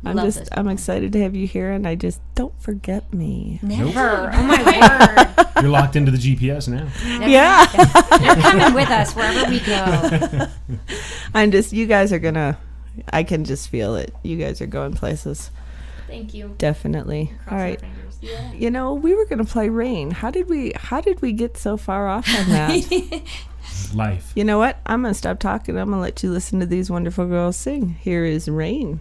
Love those I'm excited to have you here, and I just don't forget me. Never. Oh my word. You're locked into the GPS now. Yeah. You're coming with us wherever we go. You guys are gonna, I can just feel it. You guys are going places. Thank you. Definitely. Cross All our right. fingers. Yeah. You know, we were gonna play Rain. How did we get so far off on that? Life. You know what? I'm gonna stop talking. I'm gonna let you listen to these wonderful girls sing. Here is Rain.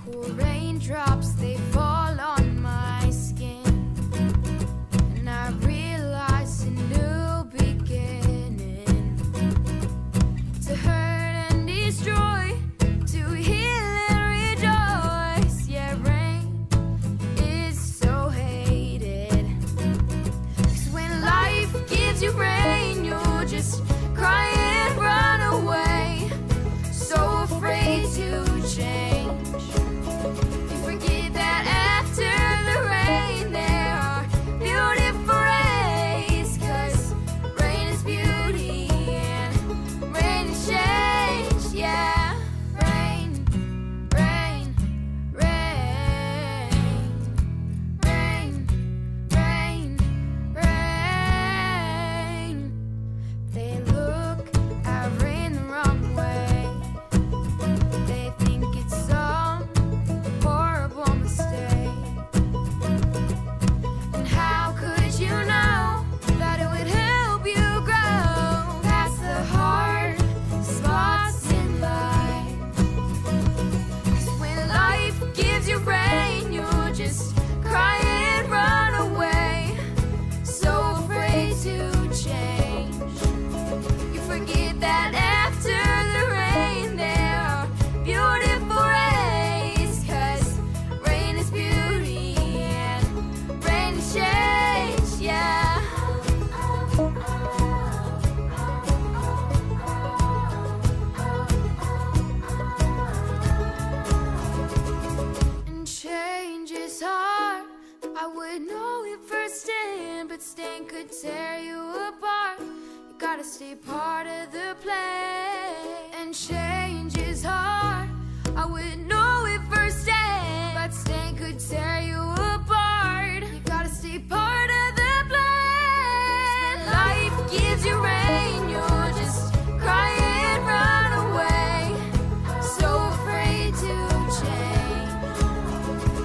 Cool raindrops, they fall on my skin, and I realize a new beginning. To hurt and destroy, to heal and rejoice. Yeah, rain is so hated. 'Cause when life gives you rain, you'll just cry and run away. So afraid to change. You forget that after the rain there are beautiful rays. 'Cause rain is beauty and rain is change. Yeah, rain, rain, rain, rain, rain, rain. They look at rain the wrong way. They think it's some horrible mistake. And how could you know that it would help you grow past the hard spots in life? 'Cause when life gives you rain, you'll just cry and run away. So afraid to change. You forget that after the rain there are beautiful rays. 'Cause rain is beauty and rain is change. Yeah. And change is hard. I would know it firsthand, but staying could tear you apart. You gotta stay part of the plan. And change is hard. I would know it firsthand, but staying could tear you apart. You gotta stay part of the plan. When life gives you rain, you'll just cry and run away. So afraid to change.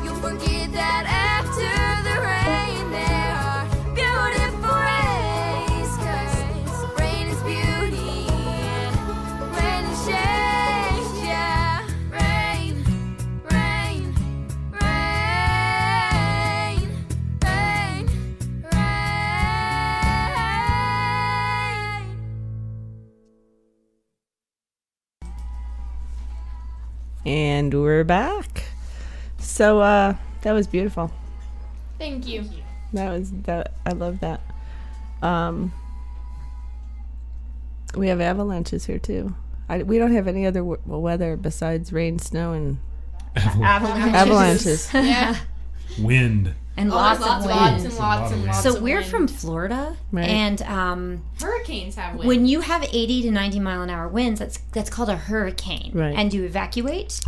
You'll forget that after the rain there are beautiful rays. 'Cause rain is beauty and rain is change. Yeah, rain, rain, rain, rain, rain. And we're back. So that was beautiful. Thank you. That I love that. We have avalanches here too. We don't have any other weather besides rain, snow, and Avalanches. avalanches. Yeah. Wind. And lots of wind. Lots and lots So of we're wind. from Florida, Right. and Hurricanes have wind. when you have 80 to 90 mile an hour winds, that's called a hurricane. Right. And you evacuate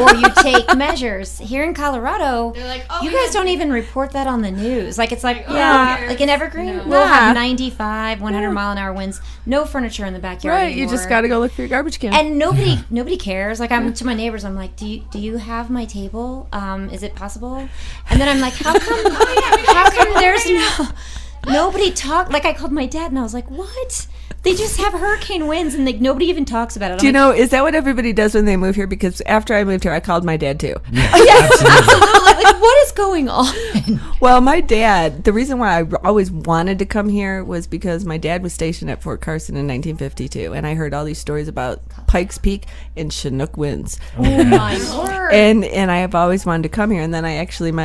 or you take measures. Here in Colorado, They're like, oh, you we guys had don't wind. even report that on the news. Like, it's like, oh, yeah, who cares? like in Evergreen, No. we'll Yeah. have 95, 100 mile an hour winds, no furniture in the backyard Right, you just anymore. got to go look for your garbage can. And nobody cares. Like, I'm to my neighbors, I'm like, do you have my table? Is it possible? And then I'm like, how come there's nobody talk? Like, I called my dad and I was like, what? They just have hurricane winds and like nobody even talks about it. Do you know, is that what everybody does when they move here? Because after I moved here, I called my dad too. Yeah, Absolutely. Like, what is going on? Well, my dad, the reason why I always wanted to come here was because my dad was stationed at Fort Carson in 1952, and I heard all these stories about Pikes Peak and Chinook winds. Oh my word. And I have always wanted to come here. And then my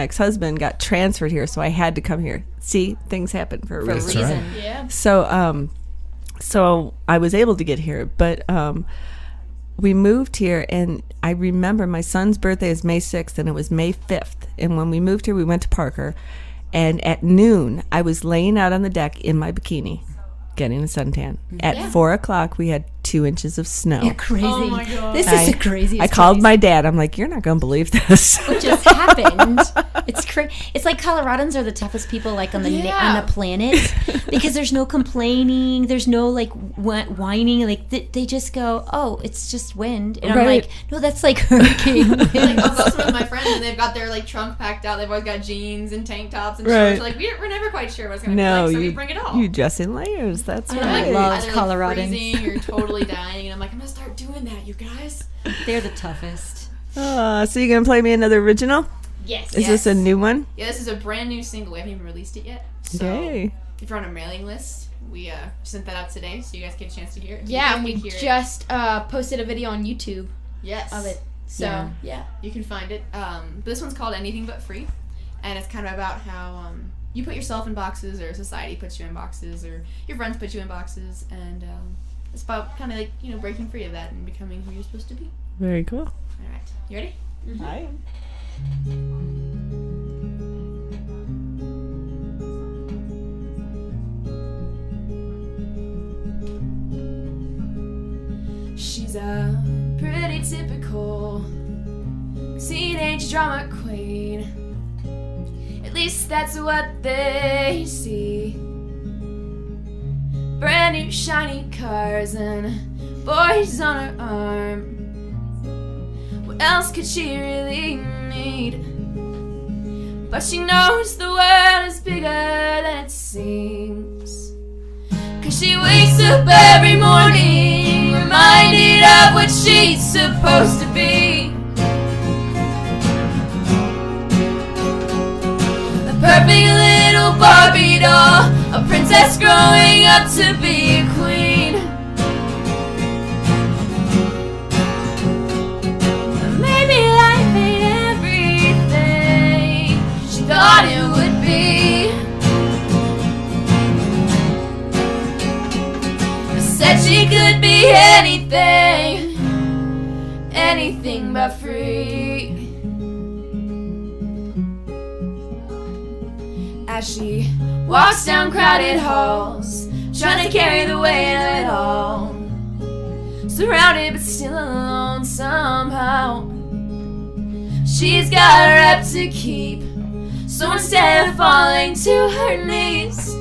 ex-husband got transferred here, so I had to come here. See, things happen for a For a reason. reason. Yeah. So I was able to get here, but we moved here, and I remember my son's birthday is May 6th, and it was May 5th. And when we moved here, we went to Parker, and at noon, I was laying out on the deck in my bikini, getting a suntan. At 4 o'clock, we had 2 inches of snow. You're crazy. Oh my God. This is the craziest. I called place. my dad. I'm like, you're not going to believe this. What just happened? It's crazy. It's like Coloradans are the toughest people like on the on the planet because there's no complaining, there's no like whining. Like they just go, oh, it's just wind, and I'm Right. like, no, that's like hurricane wind. Like, I'll go somewhere with my friends and they've got their like trunk packed out. They've always got jeans and tank tops and Right. shorts. Like we're never quite sure what's gonna No, be like, so you we bring it all. You dress in layers. That's I'm right. like, Loves either, Coloradans. freezing or totally dying, and I'm like, I'm gonna start doing that, you guys. They're the toughest. So you going to play me another original? Yes. Is this a new one? Yeah, this is a brand new single. We haven't even released it yet. So Yay. if you're on a mailing list, we sent that out today, so you guys get a chance to hear it. Yeah, You and we can hear it. just posted a video on YouTube Yes. of it. So, yeah. You can find it. This one's called Anything But Free, and it's kind of about how you put yourself in boxes, or society puts you in boxes, or your friends put you in boxes, and it's about kind of like, breaking free of that and becoming who you're supposed to be. Very cool. All right, you ready? I am. She's a pretty typical teenage drama queen. At least that's what they see. Brand new shiny cars and boys on her arm. What else could she really need? But she knows the world is bigger than it seems. 'Cause she wakes up every morning reminded of what she's supposed to be. A perfect little Barbie doll, a princess growing up to be a queen. But maybe life ain't everything she thought it would be. Said she could be anything, anything but free. As she walks down crowded halls, trying to carry the weight of it all, surrounded but still alone somehow. She's got a rep to keep, so instead of falling to her knees,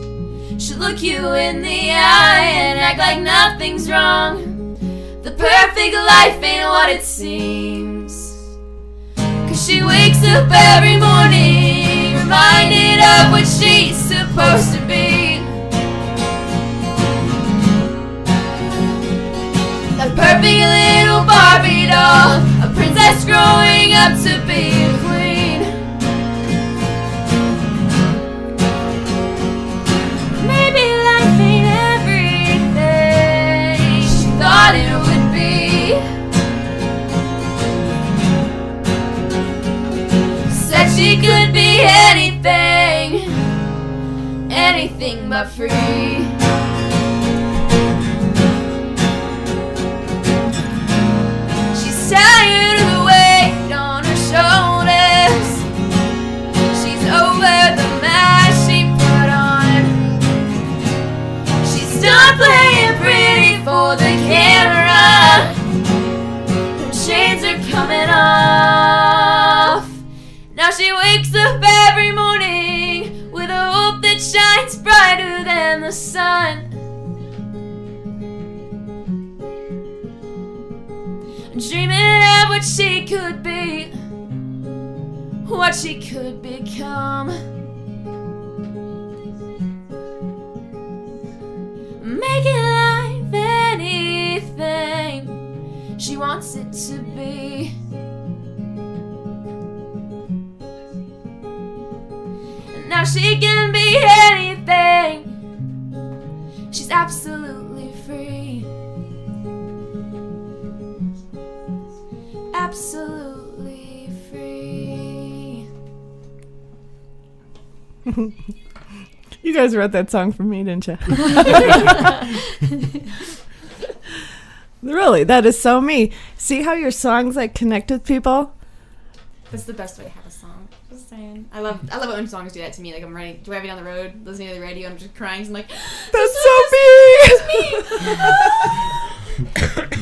she'll look you in the eye and act like nothing's wrong. The perfect life ain't what it seems. 'Cause she wakes up every morning reminded of what she's supposed to be. A perfect little Barbie doll, a princess growing up to be a queen. Maybe life ain't everything she thought it would be. Said she could be anything, anything but free. Oh, they can't run. Her chains are coming off. Now she wakes up every morning with a hope that shines brighter than the sun. Dreaming of what she could be, what she could become. Making life anything she wants it to be. And now she can be anything. She's absolutely free. Absolutely free. You guys wrote that song for me, didn't you? Really, that is so me. See how your songs like connect with people? That's the best way to have a song. Just saying. I love it when songs do that to me. Like I'm driving down the road, listening to the radio, and I'm just crying. I'm like, That's so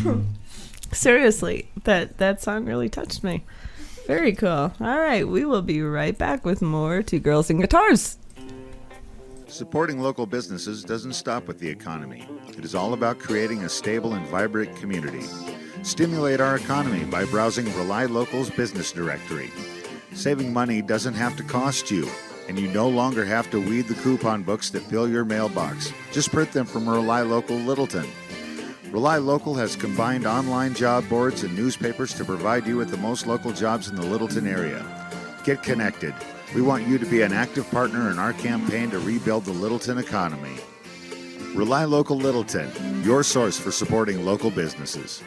me. Seriously, that song really touched me. Very cool. All right, we will be right back with more Two Girls and Guitars. Supporting local businesses doesn't stop with the economy. It is all about creating a stable and vibrant community. Stimulate our economy by browsing Rely Local's business directory. Saving money doesn't have to cost you, and you no longer have to weed the coupon books that fill your mailbox. Just print them from Rely Local Littleton. Rely Local has combined online job boards and newspapers to provide you with the most local jobs in the Littleton area. Get connected. We want you to be an active partner in our campaign to rebuild the Littleton economy. Rely Local Littleton, your source for supporting local businesses.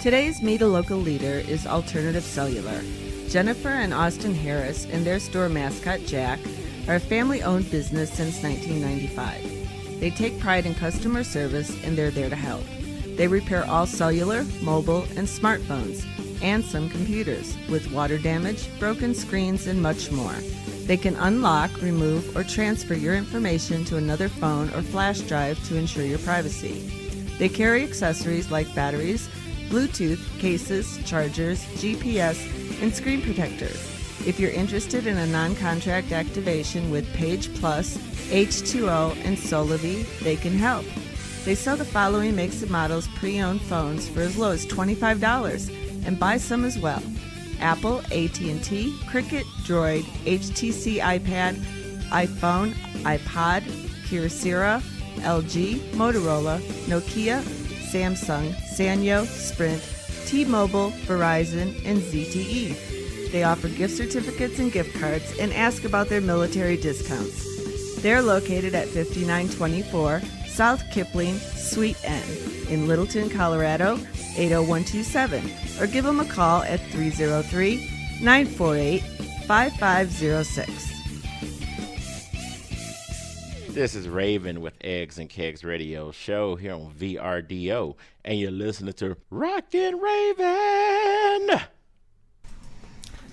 Today's Meet a Local Leader is Alternative Cellular. Jennifer and Austin Harris and their store mascot, Jack, are a family-owned business since 1995. They take pride in customer service and they're there to help. They repair all cellular, mobile, and smartphones, and some computers, with water damage, broken screens, and much more. They can unlock, remove, or transfer your information to another phone or flash drive to ensure your privacy. They carry accessories like batteries, Bluetooth, cases, chargers, GPS, and screen protectors. If you're interested in a non-contract activation with Page Plus, H2O, and Solavi, they can help. They sell the following makes and models pre-owned phones for as low as $25, and buy some as well: Apple, AT&T, Cricket, Droid, HTC iPad, iPhone, iPod, Kyocera, LG, Motorola, Nokia, Samsung, Sanyo, Sprint, T-Mobile, Verizon, and ZTE. They offer gift certificates and gift cards and ask about their military discounts. They're located at 5924 South Kipling, Suite N in Littleton, Colorado, 80127, or give them a call at 303-948-5506. This is Raven with Eggs and Kegs Radio Show here on VRDO, and you're listening to Rockin' Raven.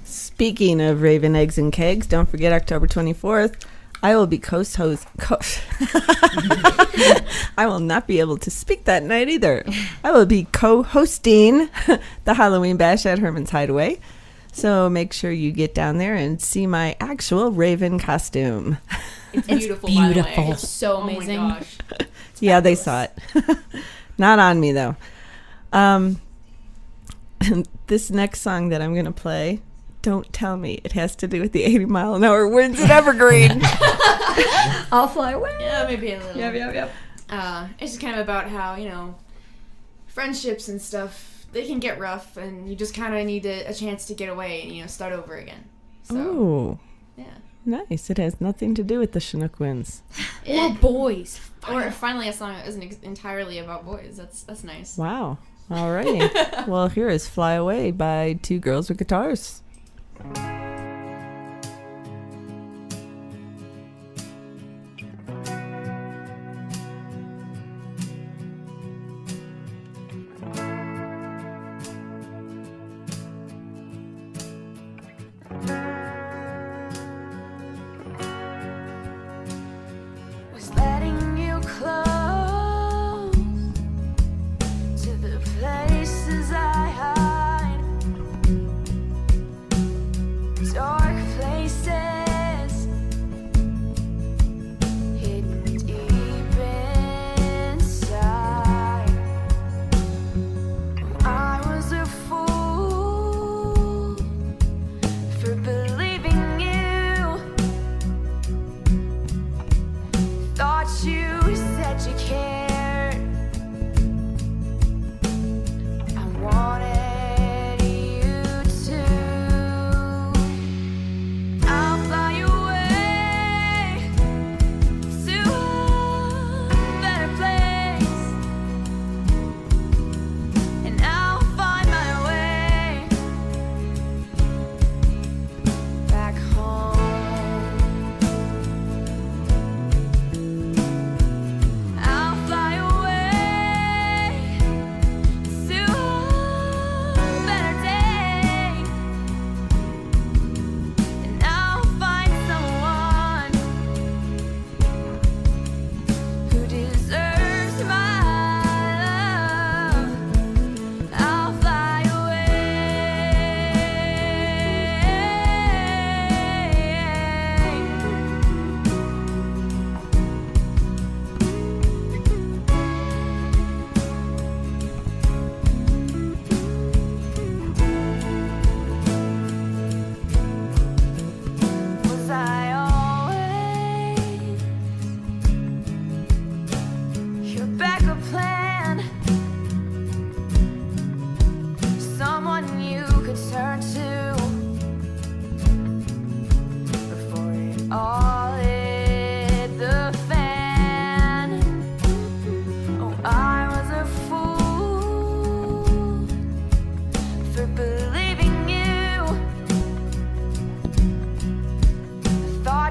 Speaking of Raven, Eggs, and Kegs, don't forget October 24th, I will be I will not be able to speak that night either. I will be co-hosting the Halloween Bash at Herman's Hideaway. So make sure you get down there and see my actual Raven costume. It's beautiful. beautiful. By the way. It's so amazing. Oh my gosh. Yeah, they saw it. Not on me, though. This next song that I'm going to play, don't tell me it has to do with the 80-mile-an-hour winds at Evergreen. I'll fly away. Yeah, maybe a little. Yep. It's just kind of about how, friendships and stuff, they can get rough, and you just kind of need a chance to get away and, start over again. So, Ooh, yeah. nice. It has nothing to do with the Chinook winds. Or boys. Or finally a song that isn't entirely about boys. That's nice. Wow. All righty. Well, here is Fly Away by Two Girls with Guitars.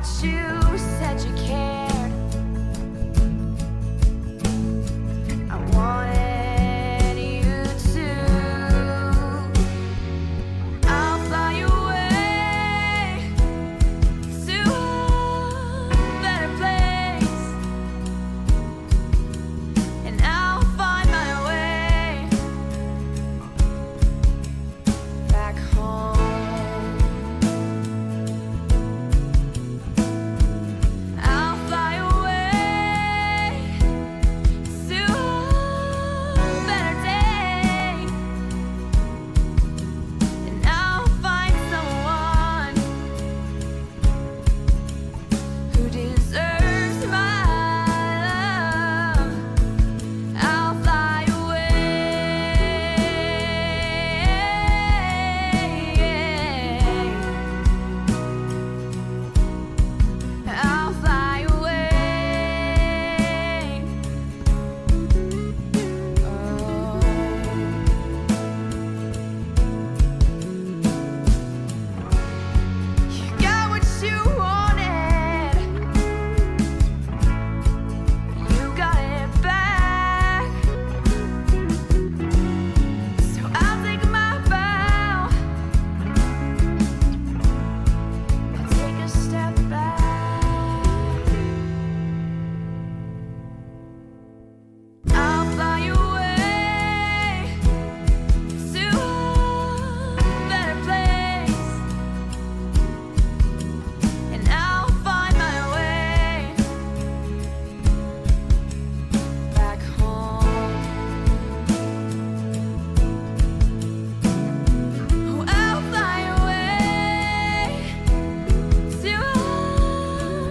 thought you said you cared. I wanted you to. I'll fly away to a better place, and I'll find my way back home. I'll fly away to a better day, and I'll find someone who deserves my love. I'll fly away. I'll fly away. You got what you wanted. You got it back. So I'll take my bow. I'll take a step back. I'll fly away to a better place, and I'll find my way back home. Oh, I'll fly away to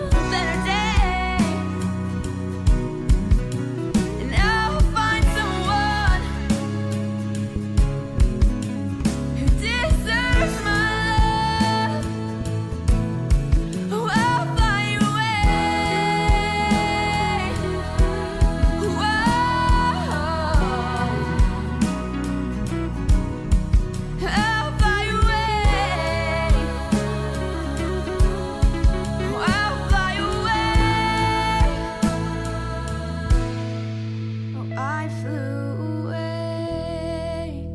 a better day, and I'll find someone who deserves my love. Oh, I'll fly away. Whoa. I'll fly away. Oh, I'll fly away. Oh, I flew away.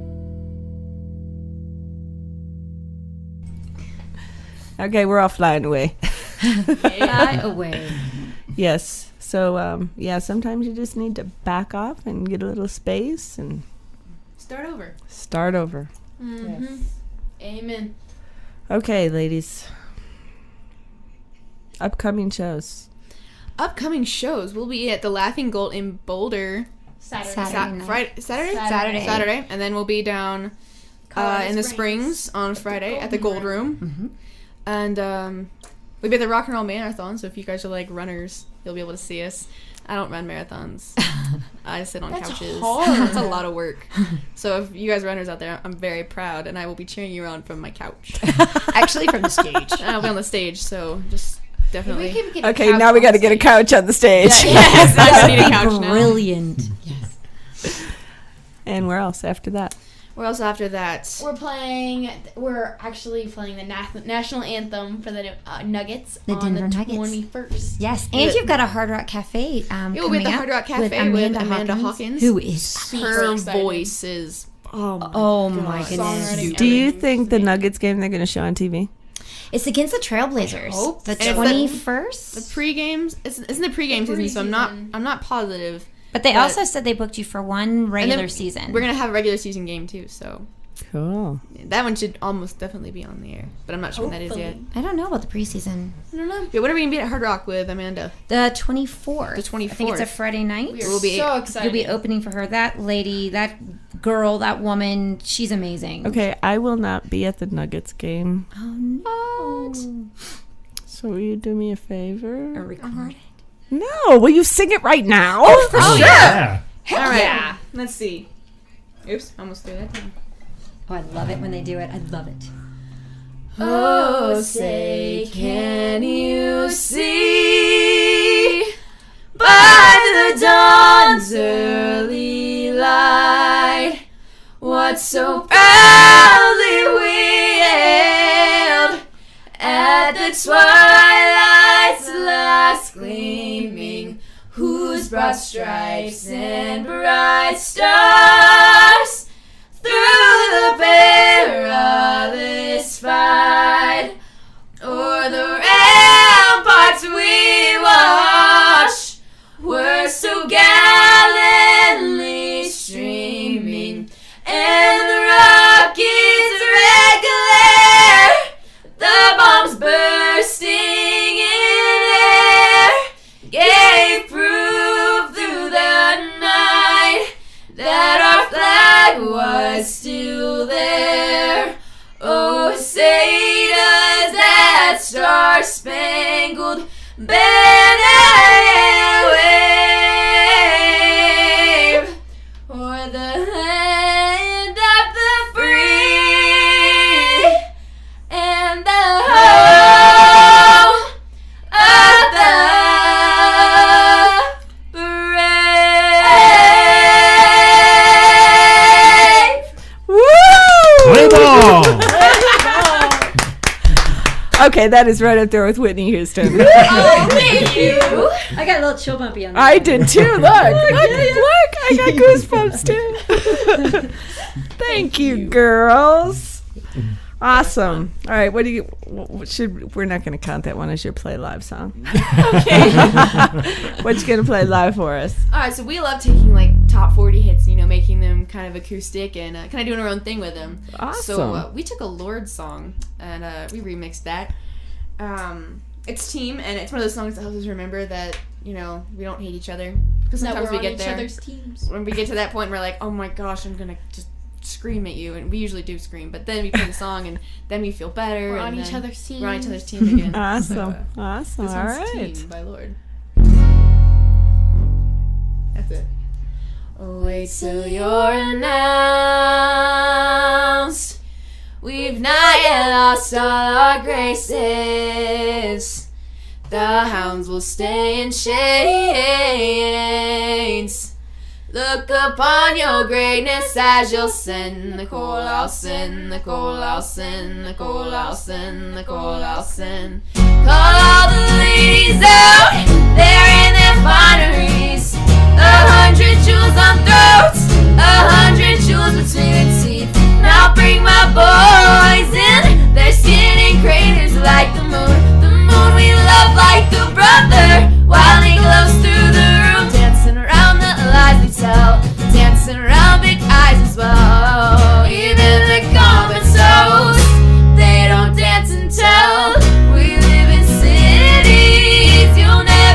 Okay, we're all flying away. Fly away. Yes. So, yeah, sometimes you just need to back off and get a little space and Start over. start over. Amen. Okay, ladies. Upcoming shows. Upcoming shows will be at the Laughing Goat in Boulder. Saturday night. Saturday, and then we'll be down in the Springs on Friday at the Gold Room. And we'll be at the Rock and Roll Marathon, so if you guys are like runners, you'll be able to see us. I don't run marathons. I sit on couches. It's a lot of work. So if you guys runners out there, I'm very proud, and I will be cheering you on from my couch. Actually, from the stage. I'll be on the stage, so just definitely. Okay, now we got to get a couch on the stage. Yes, I just need a couch now. Brilliant. And where else after that? Where else after that? We're actually playing the national anthem for the Nuggets The on Denver the Nuggets. 21st. Yes, and you've got a Hard Rock Cafe It will be at the Hard Rock Cafe with Amanda Hawkins. who is Her excited. voice is oh my goodness. Songwriting. Do you think the Nuggets game they're going to show on TV? It's against the Trailblazers. hope. The And it's 21st. the pre-games. Isn't the pre-game season? So I'm not positive. But they but- also said they booked you for one regular then season. We're gonna have a regular season game too, so Cool. that one should almost definitely be on the air. But I'm not sure when that is yet. I don't know about the preseason. I don't know. Yeah, when are we gonna be at Hard Rock with Amanda? The 24th. The 24th. I think it's a Friday night. We'll be so excited. You'll be opening for her. That lady, that girl, that woman, she's amazing. Okay, I will not be at the Nuggets game. Oh no. So will you do me a Or favor? record it. No, will you sing it right now? Oh, yeah. All right. Let's see. Oops, almost threw that down. Oh, I love it when they do it. I love it. Oh, say, can you see by the dawn's early light what so proudly we hailed at the twilight's gleaming, whose broad stripes and bright stars through the perilous fight o'er the ramparts we watch were so gallantly streaming, and the rockets' red glare, the bombs bursting in air, gave proof through the night that our flag was still there. Oh, say does that star-spangled banner wave o'er the land of the free and the home of the brave. Play ball! Okay, that is right up there with Whitney Houston. Oh, thank you. I got a little chill bumpy on that. I did too. Look, I got goosebumps too. Thank you, girls. Awesome. All right, what do you? We're not going to count that one as your play live song. Okay. What you going to play live for us? All right, so we love taking like top 40 hits, you know, making them kind of acoustic and kind of doing our own thing with them. Awesome. So we took a Lorde song and we remixed that. It's Team, and it's one of those songs that helps us remember that, you know, we don't hate each other. Because sometimes we get there. teams. When we get to that point, we're like, oh my gosh, I'm gonna just scream at you, and we usually do scream, but then we play the song and then we feel better. We're and on each then other's team. We're on each other's team again. Awesome. So, Awesome. this All one's right. Team by Lorde. That's it. Wait till you're announced. We've not yet lost all our graces. The hounds will stay in chains. Look upon your greatness as you'll send the call. I'll send the call. I'll send the call. I'll send the call. I'll send. Call all the ladies out there in their fineries. 100 jewels on throats, 100 jewels between the teeth. Now bring my boys in. Their skin in craters like the moon. The moon we love like a brother. While he glows through the room, dancing around the lies we tell, dancing around big eyes as well. Even the comatose, they don't dance and tell. We live in cities you'll never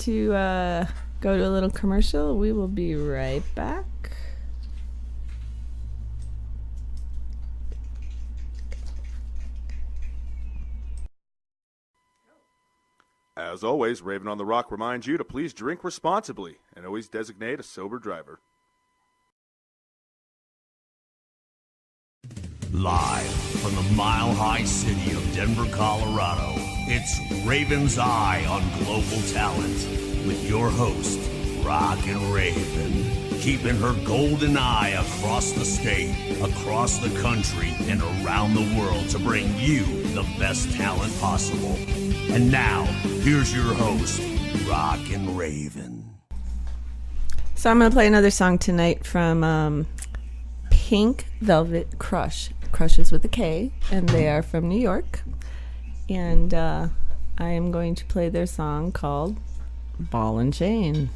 to go to a little commercial. We will be right back. As always, Raven on the Rock reminds you to please drink responsibly and always designate a sober driver. Live from the mile-high city of Denver, Colorado, it's Raven's Eye on Global Talent with your host, Rockin' Raven, keeping her golden eye across the state, across the country, and around the world to bring you the best talent possible. And now, here's your host, Rockin' Raven. So I'm going to play another song tonight from Pink Velvet Crush. Crush is with a K, and they are from New York. And I am going to play their song called Ball and Chain.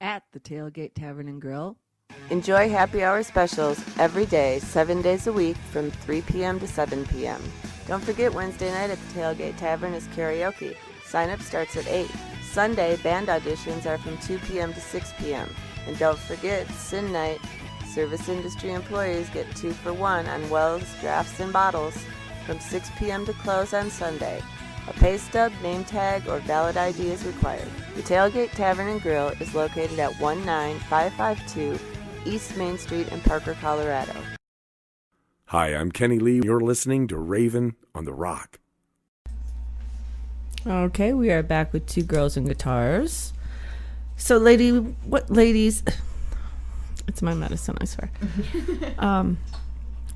At the Tailgate Tavern and Grill. Enjoy happy hour specials every day, 7 days a week from 3 p.m. to 7 p.m. Don't forget Wednesday night at the Tailgate Tavern is karaoke. Sign up starts at 8. Sunday, band auditions are from 2 p.m. to 6 p.m. And don't forget, Sin Night. Service industry employees get 2 for $1 on wells, drafts, and bottles from 6 p.m. to close on Sunday. A pay stub, name tag, or valid ID is required. The Tailgate Tavern and Grill is located at 19552 East Main Street in Parker, Colorado. Hi, I'm Kenny Lee. You're listening to Raven on the Rock. Okay, we are back with Two Girls and Guitars. So, ladies? It's my medicine, I swear.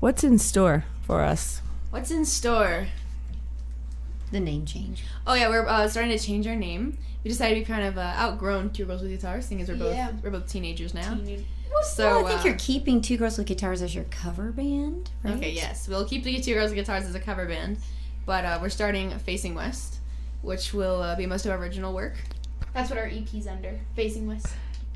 What's in store for us? What's in store? The name change. Oh yeah, we're starting to change our name. We decided we kind of outgrown Two Girls with Guitars, seeing as we're both teenagers now. So I think you're keeping Two Girls with Guitars as your cover band, right? Okay, yes, we'll keep the Two Girls with Guitars as a cover band, but we're starting Facing West, which will be most of our original work. That's what our EP's under. Facing West.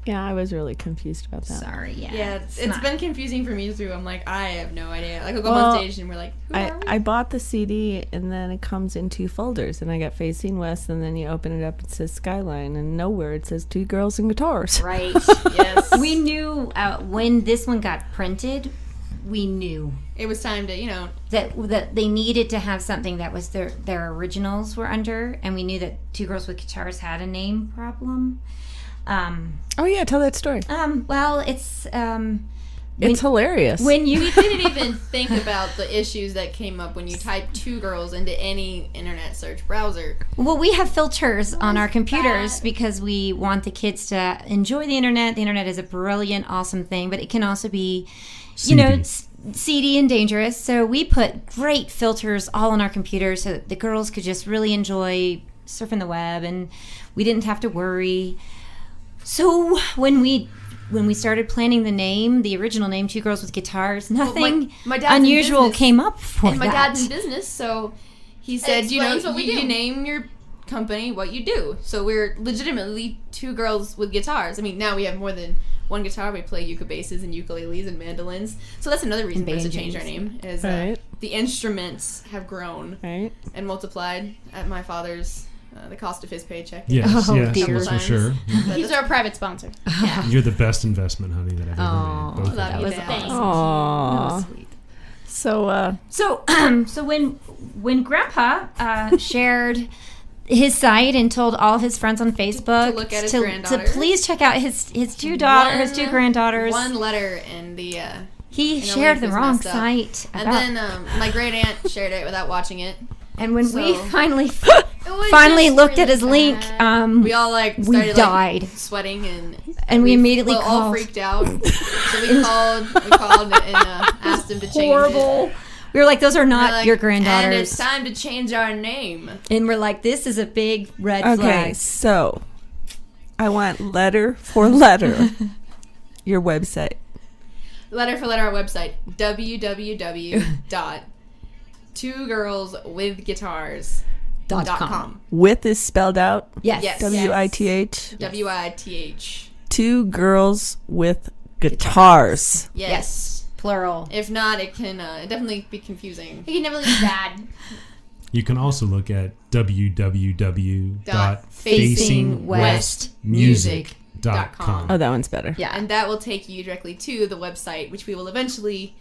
Yeah, I was really confused about that. Sorry, yeah. Yeah, it's been confusing for me too. I'm like, I have no idea. Like, we'll go on stage and we're like, who are we? I bought the CD, and then it comes in 2 folders, and I got Facing West, and then you open it up, it says Skyline, and nowhere it says Two Girls and Guitars. Right. Yes. We knew when this one got printed, we knew it was time to, that they needed to have something that was their originals were under, and we knew that Two Girls with Guitars had a name problem. Oh yeah, tell that story. Well, it's hilarious. We didn't even think about the issues that came up when you type Two Girls into any internet search browser. Well, we have filters on our computers because we want the kids to enjoy the internet. The internet is a brilliant, awesome thing, but it can also be, seedy and dangerous. So we put great filters all on our computers so that the girls could just really enjoy surfing the web, and we didn't have to worry. So when we started planning the name, the original name, Two Girls with Guitars, nothing my dad's unusual in came up for and that. my dad's in business, so he said, you name your company what you do. So we're legitimately Two Girls with Guitars. I mean, now we have more than one guitar. We play basses and ukuleles and mandolins. So that's another reason for us to change our name, is the instruments have grown and multiplied at my father's the cost of his paycheck. Yes, for sure. He's our private sponsor. Yeah. You're the best investment, honey, that I've ever made. That was awesome. Sweet. So when Grandpa shared his site and told all of his friends on Facebook to look at his to granddaughters, please check out his two granddaughters. One letter in the he shared the wrong site, and then my great aunt shared it without watching it. And when we finally looked at his link, we all started died, sweating, and we immediately called. all freaked out. So we called and asked him to change it. We were like, those are not your granddaughters. And it's time to change our name. And we're like, this is a big red flag. Okay, so I want letter for letter your website. Letter for letter our website, www.twogirlswithguitars.com. With is spelled out? Yes. W-I-T-H? W-I-T-H. Two Girls with Guitars. Yes. Plural. If not, it can definitely be confusing. It can definitely be bad. You can also look at www.facingwestmusic.com. Oh, that one's better. Yeah, and that will take you directly to the website, which we will eventually,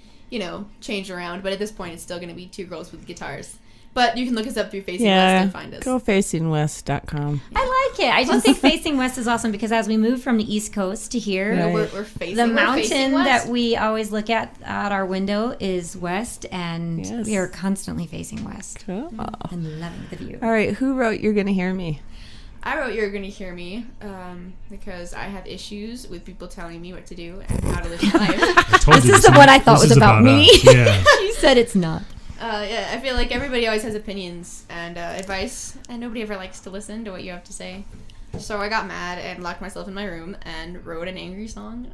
change around. But at this point, it's still going to be Two Girls with Guitars. But you can look us up through Facing West and find us. Go facingwest.com. I like it. I just think Facing West is awesome because as we move from the East Coast to here, we're facing the we're mountain facing west. that we always look at our window is west, and we are constantly facing west. Cool. And loving the view. All right, who wrote You're Gonna Hear Me? I wrote You're Gonna Hear Me because I have issues with people telling me what to do and how to live my life. This is the one I thought was about me. Yeah. You said it's not. I feel like everybody always has opinions and advice, and nobody ever likes to listen to what you have to say. So I got mad and locked myself in my room and wrote an angry song.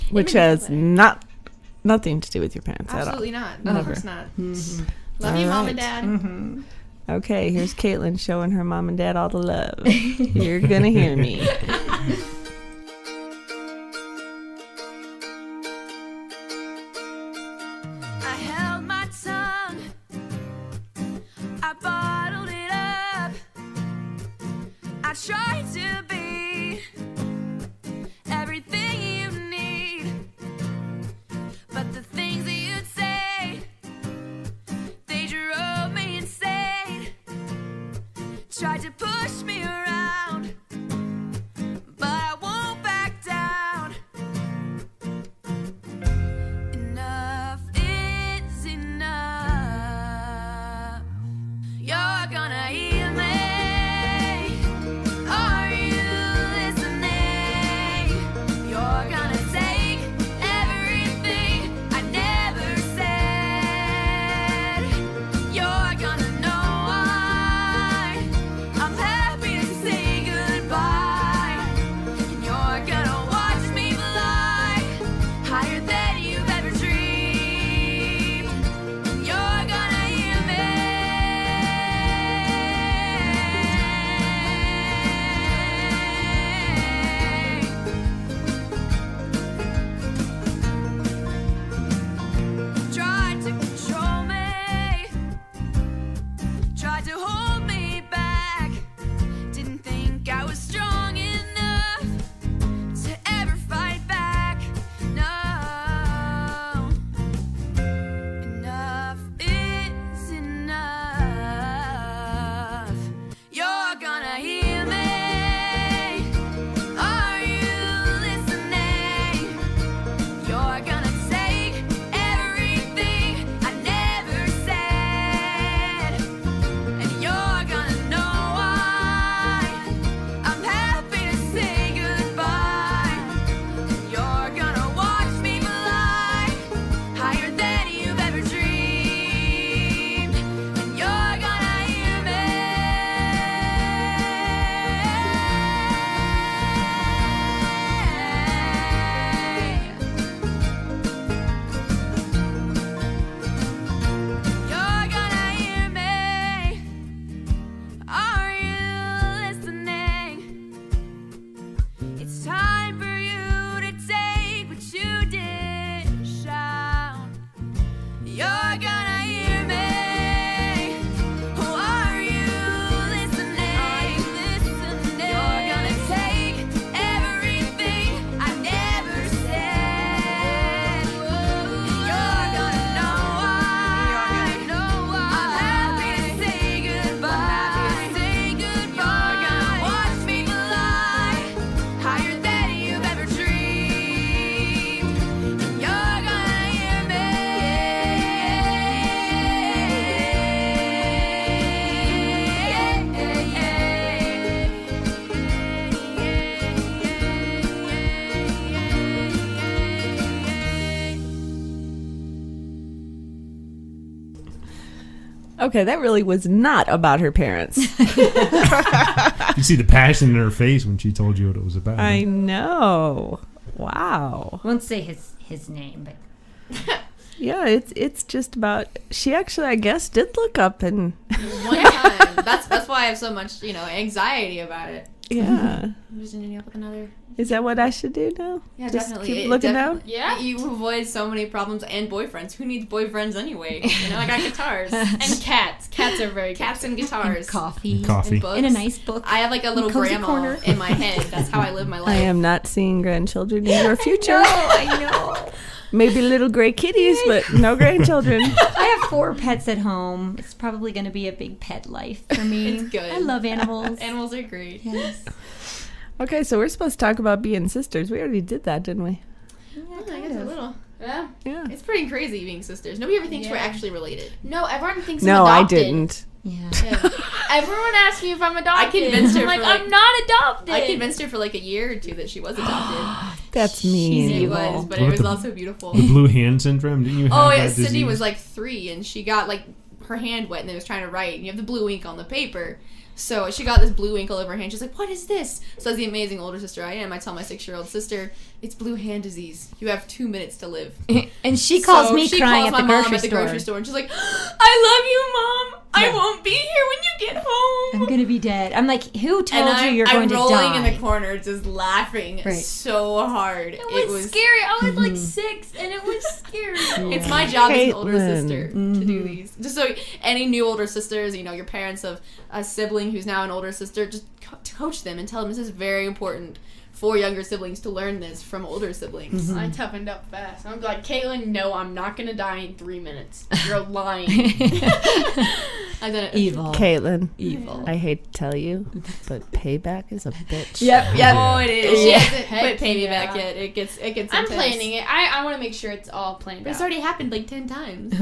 Which has nothing to do with your parents at all. Absolutely not. No, of course not. Mm-hmm. Love you, Mom and Dad. Mm-hmm. Okay, here's Caitlin showing her mom and dad all the love. You're gonna hear me. I held my tongue, I bottled it up, I tried to be everything you need, but the things that you'd say, they drove me insane. Okay, that really was not about her parents. You see the passion in her face when she told you what it was about. I know. Wow. I won't say his name, but Yeah, it's just about. She actually, I guess, did look up and. One time. That's why I have so much, anxiety about it. Yeah. I'm just ending up with another. Is that what I should do now? Yeah, Just definitely. keep looking down? Yeah. You avoid so many problems and boyfriends. Who needs boyfriends anyway? I got guitars. And cats. Cats are very Cats and guitars. coffee. Coffee. Books. In a nice book. I have like a little Cozy grandma corner. in my head. That's how I live my I life. am not seeing grandchildren in your future. I know. Maybe little gray kitties, but no grandchildren. I have 4 pets at home. It's probably going to be a big pet life for me. It's good. I love animals. Animals are great. Yes. Okay, so we're supposed to talk about being sisters. We already did that, didn't we? I guess a little. Yeah. Yeah. It's pretty crazy being sisters. Nobody ever thinks we're actually related. No, everyone thinks No, I'm I adopted. didn't. Yeah. Everyone asks me if I'm adopted. I convinced her I'm like, for, like- I'm not adopted. I convinced her for like a year or two that she was adopted. That's mean. It evil. was, but What it was the- also beautiful. The blue hand syndrome, didn't you have Oh that yeah, disease? Sydney was like 3 and she got like her hand wet and it was trying to write and you have the blue ink on the paper. So she got this blue ink all over her hand. She's like, "What is this?" So as the amazing older sister I am, I tell my 6-year-old sister, "It's blue hand disease. You have 2 minutes to live." And she calls me crying calls at the my mom grocery at the store. grocery store and she's like, "I love you, Mom. I won't be here when you get home." I'm going to be dead. I'm like, who told And you you're going to rolling die? in the corner, just laughing Right. so hard. It was scary. I was like 6, and it was scary. It's my job as an older Caitlin. sister to do these. Just so any new older sisters, your parents of a sibling who's now an older sister, just coach them and tell them this is very important for younger siblings to learn this from older siblings. I toughened up fast. I'm like, Caitlin, no, I'm not gonna die in 3 minutes. You're lying. I've done it. Evil. Caitlin, Evil. I hate to tell you, but payback is a bitch. Yep. Oh, it is. She Yeah. hasn't Heck quit paying me yeah. back yet. It gets I'm intense. planning it. I want to make sure it's all planned But it's out. already happened like 10 times.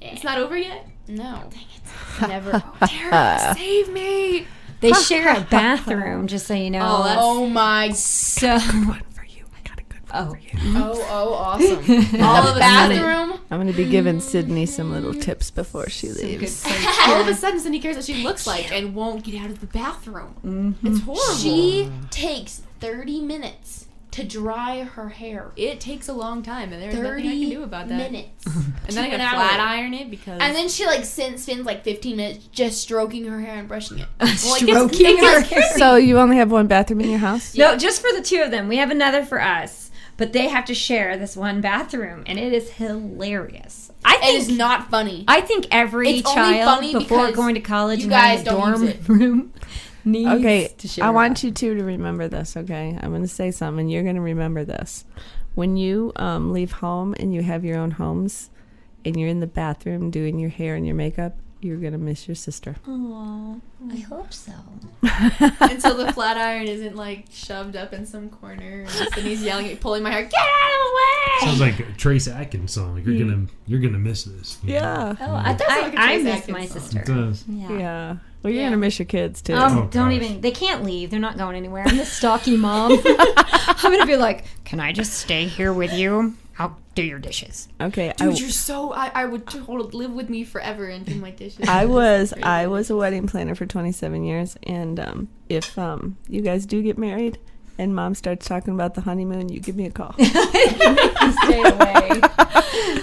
It's not over yet? No. Dang it. Never. Tara, save me. They share a bathroom, just so you know. Oh, that's- Oh my. so. One for you. I got a good one Oh. for you. Oh, awesome. All the of a bathroom. I'm going to be giving Sydney some little tips before she leaves. All of a sudden, Cindy cares what she looks like and won't get out of the bathroom. It's horrible. She takes 30 minutes to dry her hair. It takes a long time, and there's nothing 30 I can do about that. minutes. And then I to gotta an flat hour. iron it because. And then she spends like 15 minutes just stroking her hair and brushing it. well, Stroking her hair. So you only have one bathroom in your house? No, just for the 2 of them. We have another for us, but they have to share this one bathroom, and it is hilarious. I It is think not funny. I think every It's only child funny before because going to college you and having guys a don't dorm use it. room needs Okay, to share. I want you two to remember this, okay? I'm going to say something, and you're going to remember this. When you leave home and you have your own homes, and you're in the bathroom doing your hair and your makeup, you're going to miss your sister. Aw, I hope so. Until the flat iron isn't shoved up in some corner, and Cindy's yelling at pulling my hair. Get out of the way! Sounds like a Trace Atkins song. Like you're gonna miss this. you know? Yeah. Oh, does sound like a I Trace miss Atkins my song. sister. It does. Yeah. Well, you're going to miss your kids, too. Oh, Don't gosh. even. They can't leave. They're not going anywhere. I'm the stocky mom. I'm gonna be like, can I just stay here with you? I'll do your dishes. Okay. Dude, you're so. I would totally live with me forever and do my dishes. I was a wedding planner for 27 years, and if you guys do get married and Mom starts talking about the honeymoon, you give me a call. Make me stay away.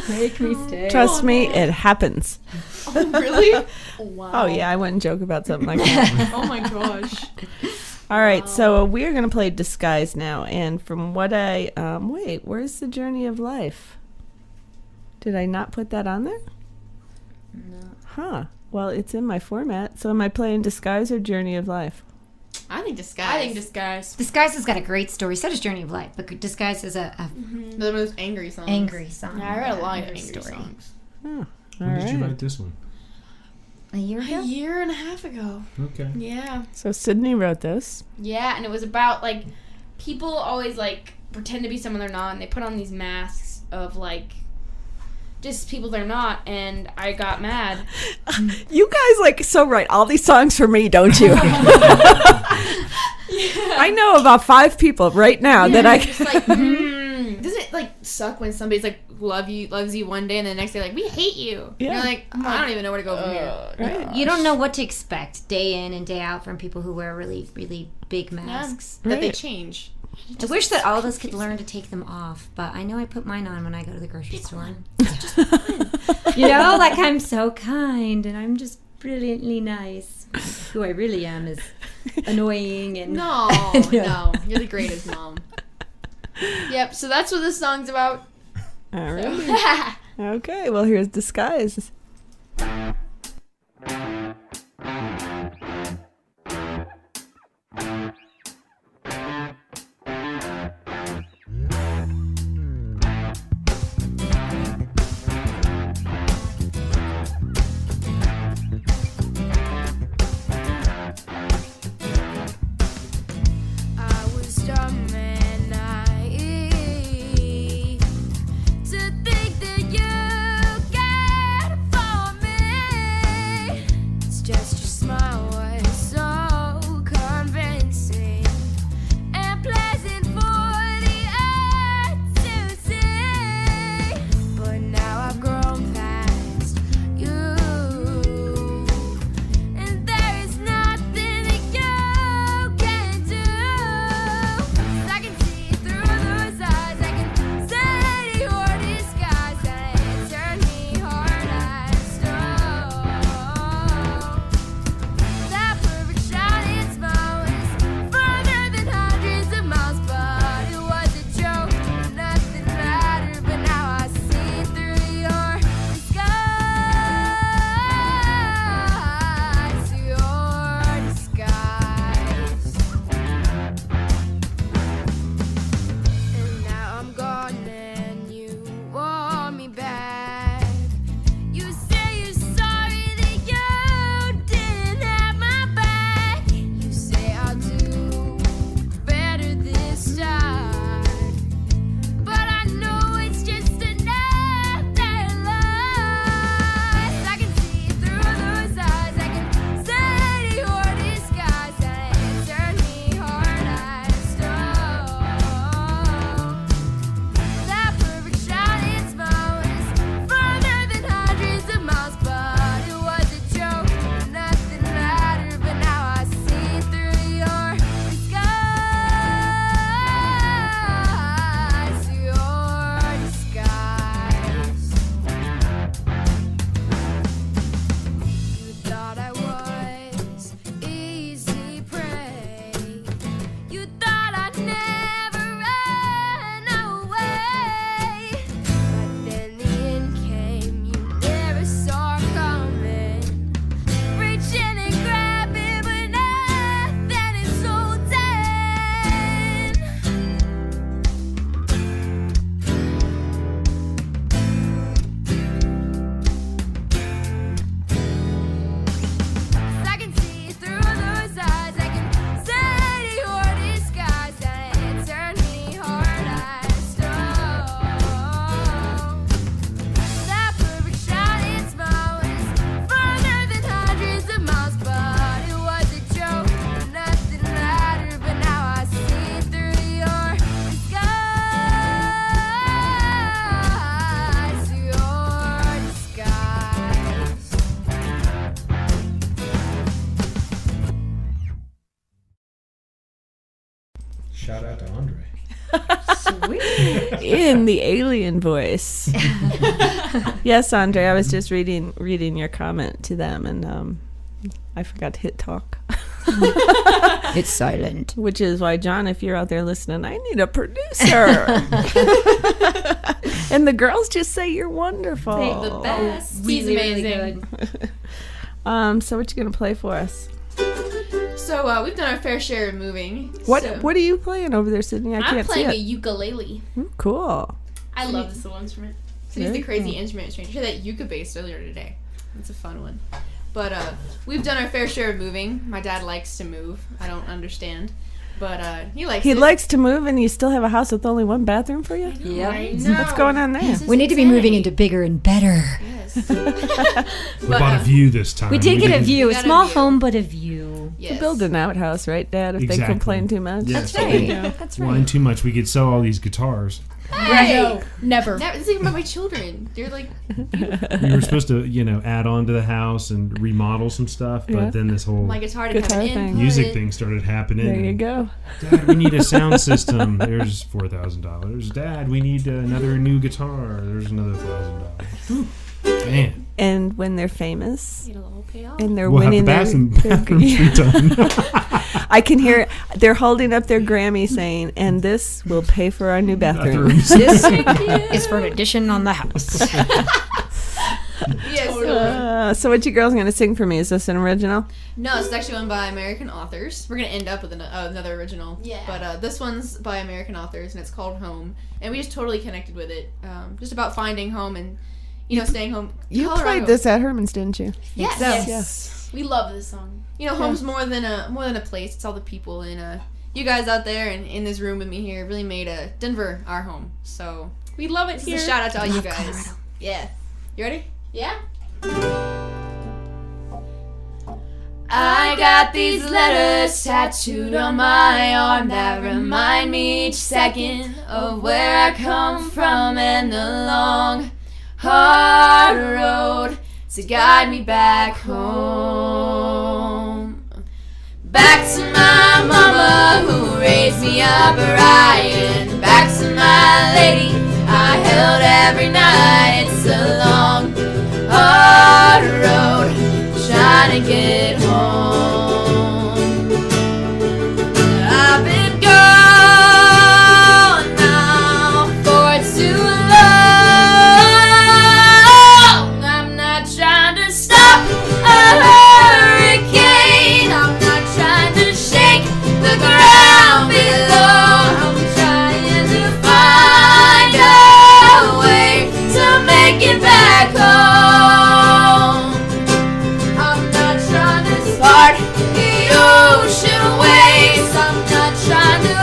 Make me stay. Trust me, it happens. Oh, really? Wow. Oh yeah, I wouldn't joke about something like that. Oh my gosh. All right, so we're gonna play Disguise now, and from what I wait, where's the Journey of Life? Did I not put that on there? No. Huh. Well, it's in my format. So am I playing Disguise or Journey of Life? I think Disguise. I think Disguise. Disguise has got a great story. So does Journey of Life, but Disguise is a The most angry song. angry song. Yeah, I read a lot of Angry angry story. songs. Oh, When did you write this one? A year A ago. year and a half ago. Okay. Yeah. So Sydney wrote this. Yeah, and it was about people always pretend to be someone they're not, and they put on these masks of just people they're not, and I got mad. You guys so write all these songs for me, don't you? I know about 5 people right now that I Just does it suck when somebody's like loves you one day and the next day like we hate you. Yeah. You're like, I don't even know where to go from here. Right. You don't know what to expect day in and day out from people who wear really, really big masks. That they Right. change. I wish that all of us could learn to take them off, but I know I put mine on when I go to the grocery store. You know, like I'm so kind and I'm just brilliantly nice. Who I really am is annoying and No, no, you're the greatest mom. Yep. So that's what this song's about. All right. Okay, well, here's Disguise. I was dumb and naive to think that you cared for me. It's just your smile was so convincing and pleasant for the eye to see. But now I've grown past you, and there is nothing that you can do. 'Cause I can see through those eyes, I can see your disguise, and it turned me hard as stone. That perfect shining smile was further than hundreds of miles, but it was a joke, nothing mattered. But now I see through your disguise, your disguise. And now I'm gone and you want me back. You say you're sorry that you didn't have my back. You say I'll do better this time, but I know it's just another lie. I can see through those eyes, I can see your disguise, and it turned me hard as stone. That perfect shining smile was further than hundreds of miles, but it was a joke, nothing mattered. But now I see through your disguise, your disguise. You thought I was easy prey. You thought I'd never run away. But then the end came, you never saw coming. Reaching and grabbing, but nothing is holding. I can see through those eyes, I can see your disguise, and it turned me hard as stone. That perfect shining smile was further than hundreds of miles, but it was a joke, nothing mattered. But now I see through your disguise, your disguise. Shout out to Andre. In the alien voice. Yes, Andre, I was just reading your comment to them, and I forgot to hit talk. It's silent. Which is why, John, if you're out there listening, I need a producer. And the girls just say you're wonderful. The best. He's Really, amazing. really good. So what you gonna play for us? So we've done our fair share of moving. What so are you playing over there, Sydney? I I'm can't see playing a it. ukulele. Cool. I love this little instrument. So he's Very the crazy cool. instrument stranger. I heard that yucca bass earlier today. It's a fun one. But we've done our fair share of moving. My dad likes to move. I don't understand. But he likes He it. likes to move, and you still have a house with only one bathroom for you? Yep. I know. What's going on there? We need to be moving into bigger and better. Yes. We bought a view this time. We did get a didn't- view, a got a small view. home, but a view. Yes. To build an outhouse, right, Dad? If they Exactly. complain too much. Yes. That's right. That's right. Whine too much, we could sell all these guitars. Hey! No, never. This is even about my children. They're like, We were supposed to, add on to the house and remodel some stuff, but Yeah. then this whole my guitar didn't have an Guitar thing. input. music thing started happening. There you and, go. Dad, we need a sound system. There's $4,000. Dad, we need another new guitar. There's another $1,000. Man, And when they're famous It'll all pay off. and they're we'll have the winning bathrooms their redone. I can hear they're holding up their Grammy saying, "And this will pay for our new bathroom." This is for an addition on the house. Yes. So what you girls gonna sing for me? Is this an original? No, it's actually one by American authors. We're gonna end up with another original. Yeah. But this one's by American authors, and it's called Home. And we just totally connected with it. Just about finding home and, staying home. You Colorado. played this at Herman's, didn't you? Yes. Yes. We love this song. Home's more than a place. It's all the people, and you guys out there and in this room with me here really made Denver our home. So We love it this here. is a shout out to all you Love guys. Colorado. Yeah. You ready? Yeah. I got these letters tattooed on my arm that remind me each second of where I come from and the long, hard road to guide me back home. Back to my mama who raised me up right, and back to my lady I held every night. It's a long, hard road trying to get home. I've been gone now for too long. I'm not trying to stop a hurricane. I'm not trying to shake the ground below. I'm trying to find a way to make it back home. I'm not trying to part the ocean waves. I'm not trying to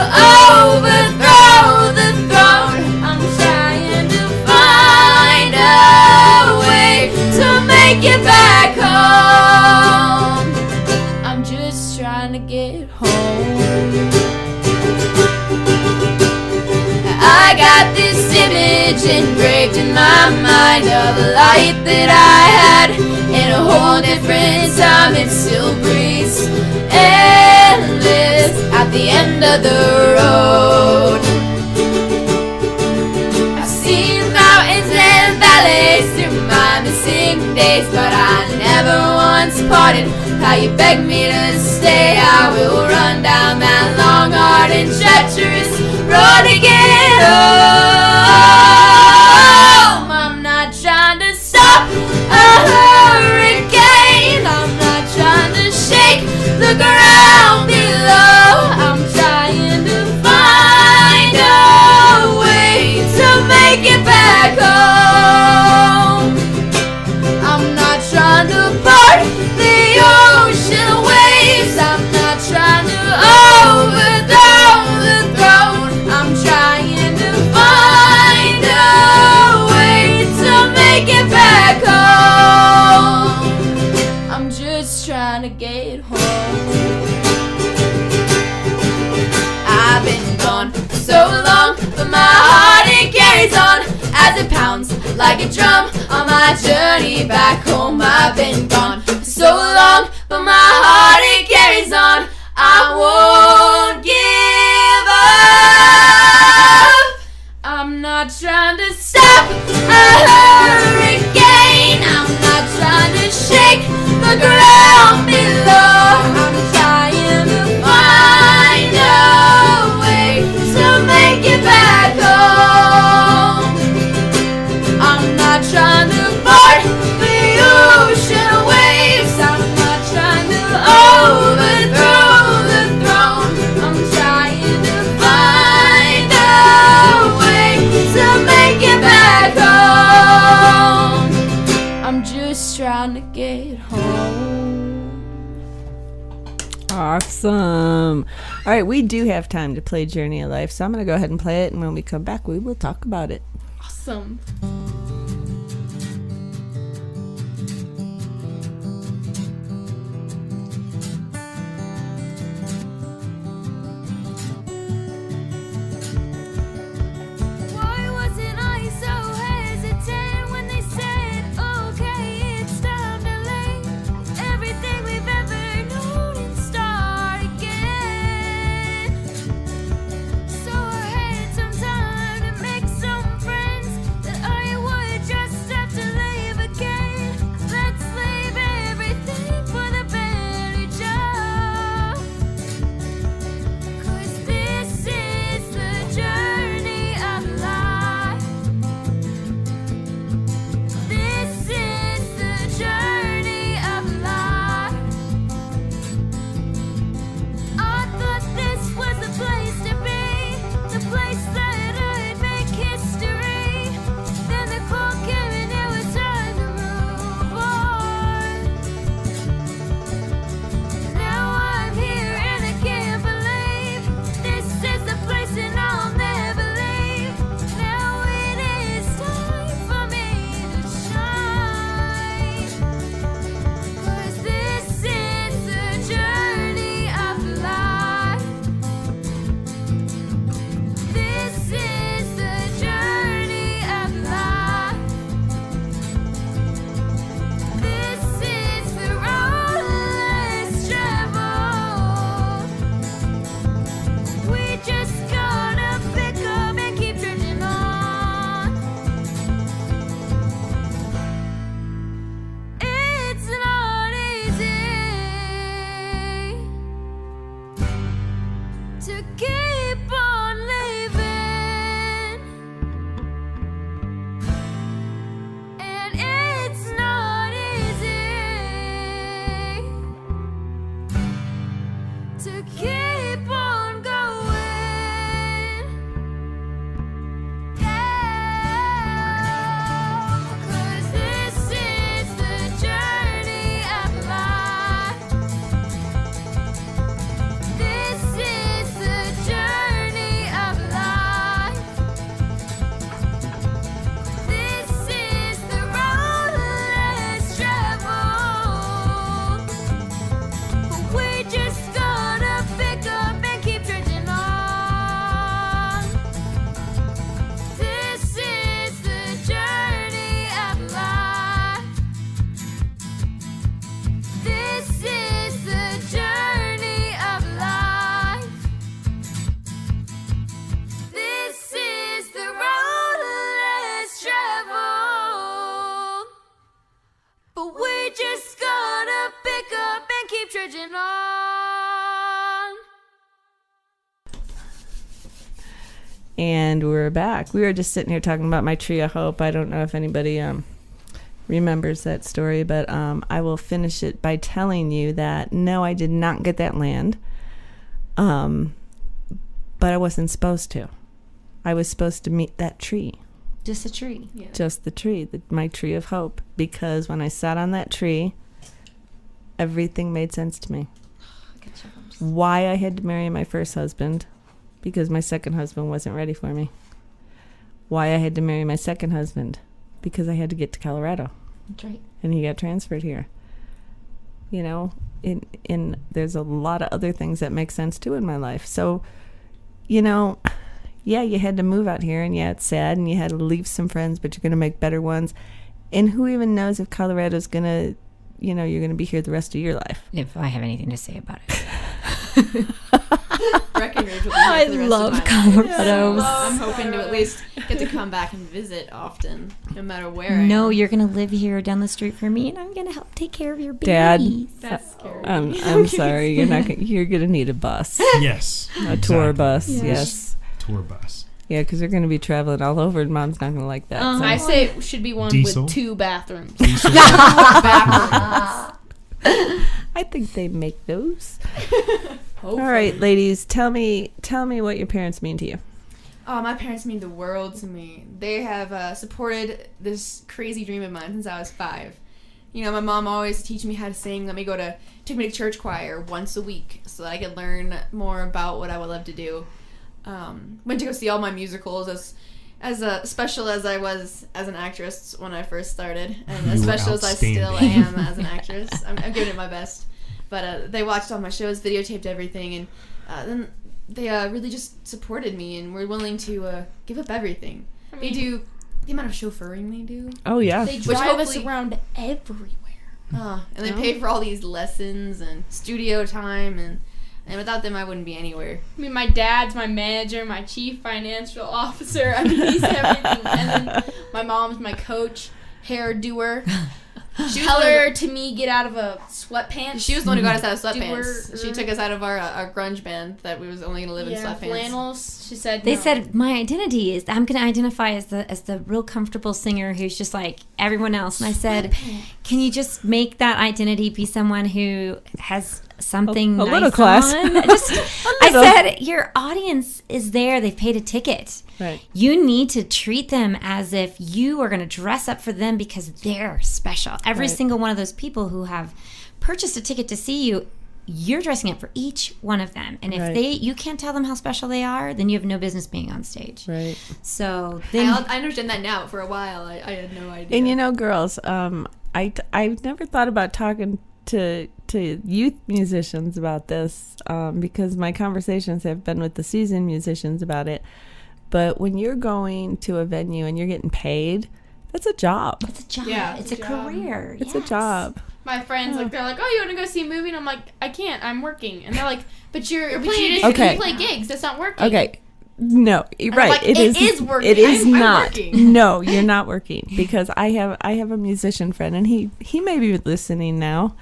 overthrow the throne. I'm trying to find a way to make it back home. I'm just trying to get home. I got this image engraved in my mind of a light that I had in a whole different time. It still breathes endless at the end of the road. I've seen mountains and valleys through my missing days, but I never once parted how you begged me to stay. I will run down that long, hard and treacherous road to get home. I'm not trying to stop a hurricane. I'm not trying to shake the ground below. I'm trying to find a way to make it back home. I'm not trying to part the ocean waves. I'm not trying to overthrow the throne. I'm trying to find a way to make it back home. I'm just trying to get home. I've been gone for so long, but my heart it carries on as it pounds like a drum on my journey back home. I've been gone for so long, but my heart it carries on. I won't give up. I'm not trying to stop a hurricane. I'm not trying to shake the ground below. I'm trying to find a way to make it back home. I'm not trying to part the ocean waves. I'm not trying to overthrow the throne. I'm trying to find a way to make it back home. I'm just trying to get home. Awesome. All right, we do have time to play Journey of Life, so I'm going to go ahead and play it, and when we come back, we will talk about it. Awesome. And we're back. We were just sitting here talking about my tree of hope. I don't know if anybody remembers that story, but I will finish it by telling you that no, I did not get that land. But I wasn't supposed to. I was supposed to meet that tree. Just a tree. Yeah. Just the tree, my tree of hope. Because when I sat on that tree, everything made sense to me. Why I had to marry my first husband, because my second husband wasn't ready for me. Why I had to marry my second husband, because I had to get to Colorado. That's right. And he got transferred here. You know, in there's a lot of other things that make sense too in my life. So, you know, yeah, you had to move out here, and yeah, it's sad, and you had to leave some friends, but you're going to make better ones. And who even knows if Colorado's going to, you know, you're going to be here the rest of your life. If I have anything to say about it. Breckenridge will be here for the rest love of my Colorado. life. So I'm hoping to at least get to come back and visit often, no matter where I No, am. you're going to live here down the street from me, and I'm going to help take care of your Dad, babies. That's scary. I'm sorry, you're going to need a bus. Yes. A tour exactly. bus, Yes. yes. Tour bus. Yeah, because they're going to be traveling all over, and Mom's not going to like that. so. I say it should be one Diesel? with 2 bathrooms. Diesel. I think they make those. All right, ladies, tell me what your parents mean to you. Oh, my parents mean the world to me. They have supported this crazy dream of mine since I was 5. You know, my mom always teach me how to sing. Took me to church choir once a week so that I could learn more about what I would love to do. Went to go see all my musicals as special as I was as an actress when I first started, and as You were special as I still am as an actress. I'm giving it my best. But they watched all my shows, videotaped everything, and then they really just supported me and were willing to give up everything. They do the amount of chauffeuring they do. Oh, yeah. They drive us around everywhere. And they pay for all these lessons and studio time, and without them I wouldn't be anywhere. I mean, my dad's my manager, my chief financial officer. I mean, he's everything. And then my mom's my coach, hair doer. Tell her to me get out of a sweatpants. She was the one who got us out of sweatpants. Doer. She took us out of our grunge band that we was only going to live in sweatpants. Flannels. She said They no. said my identity is I'm going to identify as the real comfortable singer who's just like everyone else. And I said, can you just make that identity be someone who has something A nice little class. on? I said your audience is there. They've paid a ticket. Right. You need to treat them as if you are going to dress up for them because they're special. Every Right. single one of those people who have purchased a ticket to see you, you're dressing up for each one of them. And if Right. you can't tell them how special they are, then you have no business being on stage. Right. So then I understand that now, but for a while I had no idea. And you know, girls, I've never thought about talking to youth musicians about this because my conversations have been with the seasoned musicians about it. But when you're going to a venue and you're getting paid, that's a job. It's a job. Yeah, it's a career. It's a job. My friends, they're like, oh, you want to go see a movie? And I'm like, I can't. I'm working. And they're like, but you're playing. Okay. You play gigs. That's not working. Okay. No, you're I'm right. like, it is working. It is I'm not. working. No, you're not working because I have a musician friend and he may be listening now.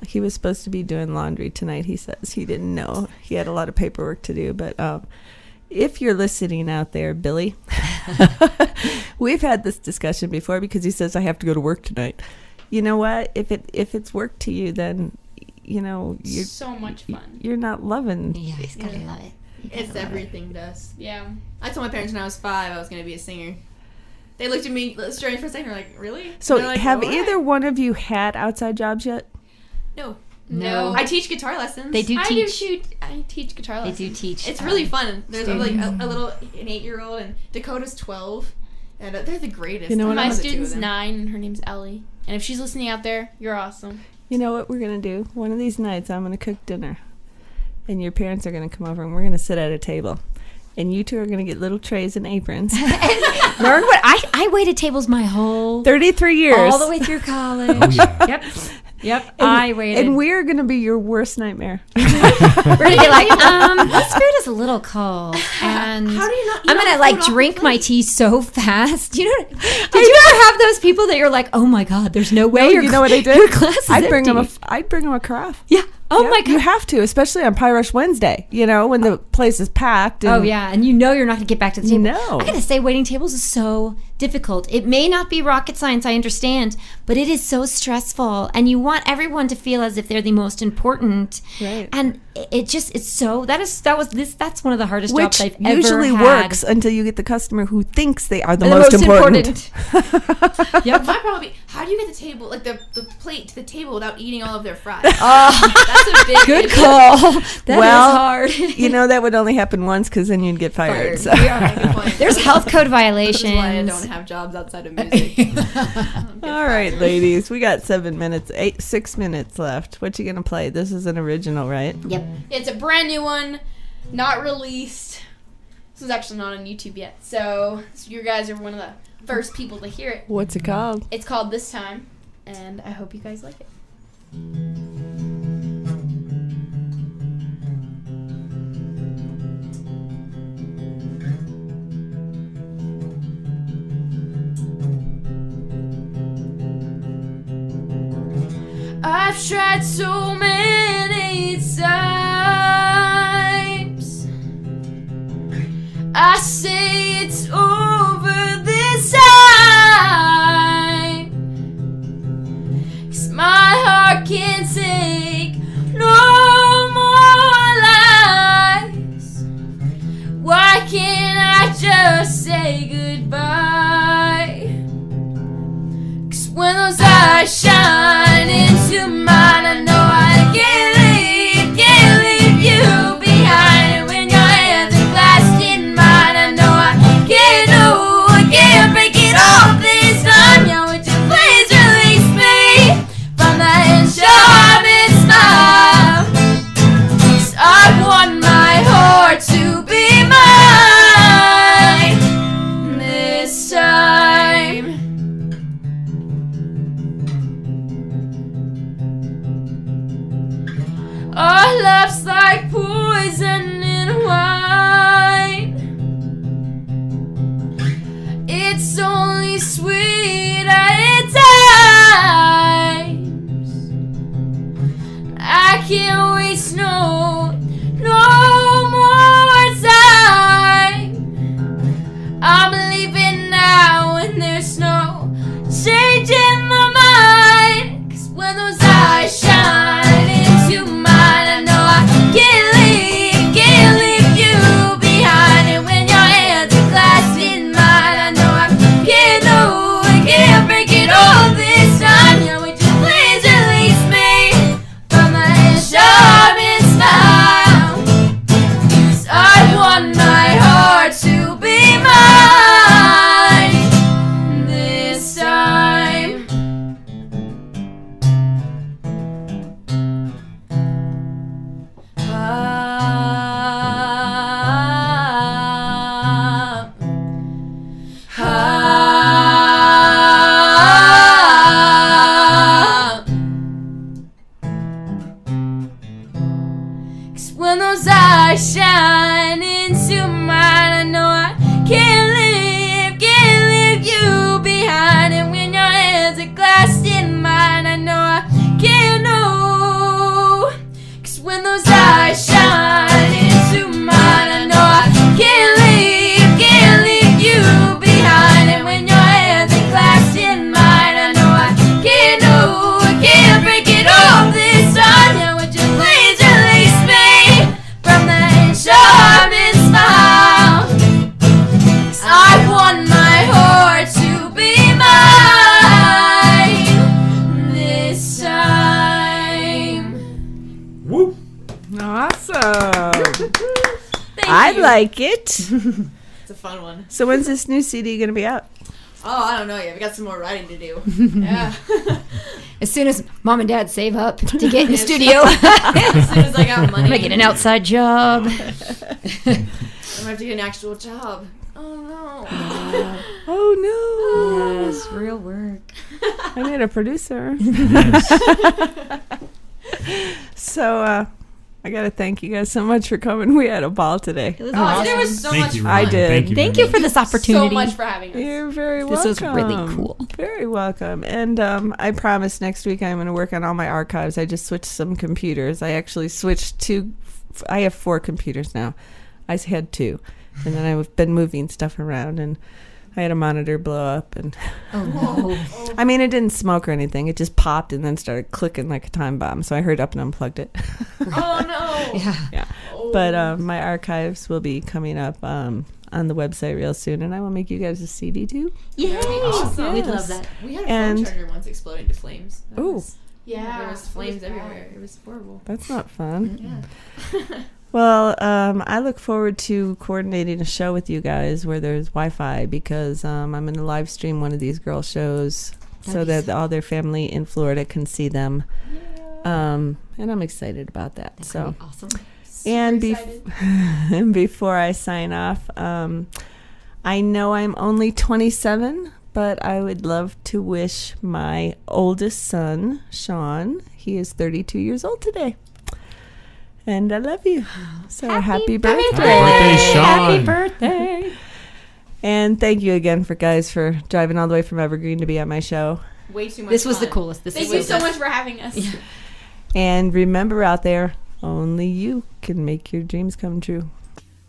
He was supposed to be doing laundry tonight. He says he didn't know. He had a lot of paperwork to do, but if you're listening out there, Billy, we've had this discussion before because he says I have to go to work tonight. You know what? If it's work to you, then you know you're so much fun. You're not loving. Yeah, he's gotta love it. It's everything to us. Yeah. I told my parents when I was 5 I was going to be a singer. They looked at me strange for a second. They're like, really? So And they're like, have "All right." either one of you had outside jobs yet? No. No. I teach guitar lessons. They do teach. I teach guitar They lessons. do teach. It's really fun. There's like students. an 8-year-old, and Dakota's 12, and they're the greatest. You know what I My love the two of student's them. 9, and her name's Ellie. And if she's listening out there, you're awesome. You know what we're gonna do? One of these nights, I'm gonna cook dinner, and your parents are gonna come over, and we're gonna sit at a table, and you two are gonna get little trays and aprons. Learn what I waited tables my whole 33 years, all the way through college. Oh, yeah. Yep. And, I waited. and we're gonna be your worst nightmare. We're gonna be like, this food is a little cold, and How do you not eat I'm all gonna the like food off the drink my plate? tea so fast. You know? Did you ever have those people that you're like, oh my god, there's no way No, you know what I did? Your glass is I'd bring them empty. I'd bring them a carafe. Yeah. Oh my God. You have to, especially on Pie Rush Wednesday, when the place is packed. And Oh yeah, and you're not going to get back to the table. No. I gotta say, waiting tables is so difficult. It may not be rocket science, I understand, but it is so stressful, and you want everyone to feel as if they're the most important. Right. And that's one of the hardest jobs Which I've ever usually had. works until you get the customer who thinks they are the They're most important. Yep. My problem would be, how do you get the table, like the plate to the table without eating all of their fries? That's a big Good issue. call. That Well, is hard. That would only happen once because then you'd get fired. So. There's health code violations. That's why I don't have jobs outside of music. All right, ladies, we got 6 minutes left. What you gonna play? This is an original, right? Yep. It's a brand new one, not released. This is actually not on YouTube yet, so you guys are one of the first people to hear it. What's it called? It's called This Time, and I hope you guys like it. I've tried so many times. I say it's over this time, 'cause my heart can't take no more lies. Why can't I just say goodbye? 'Cause when those eyes shine into mine, I know I can't leave you behind. And when your hands are clasped in mine, I know I can't break it off this time. Yeah, would you please release me from that charming smile? 'Cause I want my heart to be mine this time. Our love's like poison in wine. It's only sweet at times. I can't waste no more time. I'm leaving now and there's no change in my mind. 'Cause when those eyes shine into mine, I know I can't leave you behind. And when your hands are clasped in mine, I know I can't break it all this time. Yeah, would you please release me from that charming smile? 'Cause I want my heart to be mine this time. Cause when those eyes shine into mine, I know I can't leave you behind. And when your hands are clasped in mine, I know I can't know. Cause when those eyes shine into mine, I know I can't leave you behind. And when your hands are clasped in mine, I know I can't break it off this time. Yeah, would you please release me from that charming smile? 'Cause I want my heart to be mine this time. Woo! Awesome. Thank you. like it. It's a fun one. So when's this new CD gonna be out? Oh, I don't know yet. We got some more writing to do. Yeah. As soon as mom and dad save up to get in the studio. As soon as I got money. I'm gonna get an outside job. I'm gonna have to get an actual job. Oh no. Oh no. Yes, real work. I need a producer. So I gotta thank you guys so much for coming. We had a ball today. It was awesome. It was so Thank much you, fun. I Ryan. did. Thank you for this opportunity. So much for having us. You're very This welcome. was really cool. Very welcome. And I promise next week I'm going to work on all my archives. I just switched some computers. I actually switched to. I have 4 computers now. I had 2, and then I've been moving stuff around, and I had a monitor blow up, and I mean, it didn't smoke or anything. It just popped and then started clicking like a time bomb. So I hurried up and unplugged it. Oh no! Yeah. But my archives will be coming up on the website real soon, and I will make you guys a CD too. Yay! Awesome. We'd love that. We had a And- phone charger once explode into flames. That Ooh. was- Yeah, there was flames bad. everywhere. It was horrible. That's not fun. Yeah. Well, I look forward to coordinating a show with you guys where there's Wi-Fi because I'm going to live stream one of these girl shows so that all their family in Florida can see them. And I'm excited about that. That's So, awesome. and, and before I sign off, I know I'm only 27, but I would love to wish my oldest son, Sean, he is 32 years old today. And I love you. So happy birthday. Happy birthday, Sean. Happy birthday. And thank you again for driving all the way from Evergreen to be at my show. Way too much. This was the fun. coolest. Thank you so much for having us. Yeah. And remember out there, only you can make your dreams come true.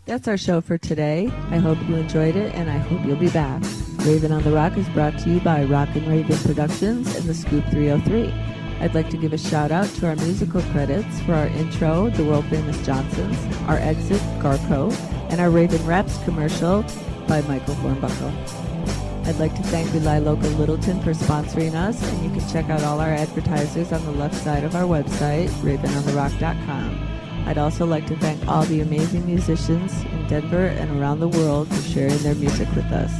That's our show for today. I hope you enjoyed it, and I hope you'll be back. Raven on the Rock is brought to you by Rockin' Raven Productions and the Scoop 303. I'd like to give a shout out to our musical credits for our intro, The World Famous Johnsons, our exit, Garco, and our Raven Raps commercial by Michael Hornbuckle. I'd like to thank Rely Local Littleton for sponsoring us, and you can check out all our advertisers on the left side of our website, ravenontherock.com. I'd also like to thank all the amazing musicians in Denver and around the world for sharing their music with us.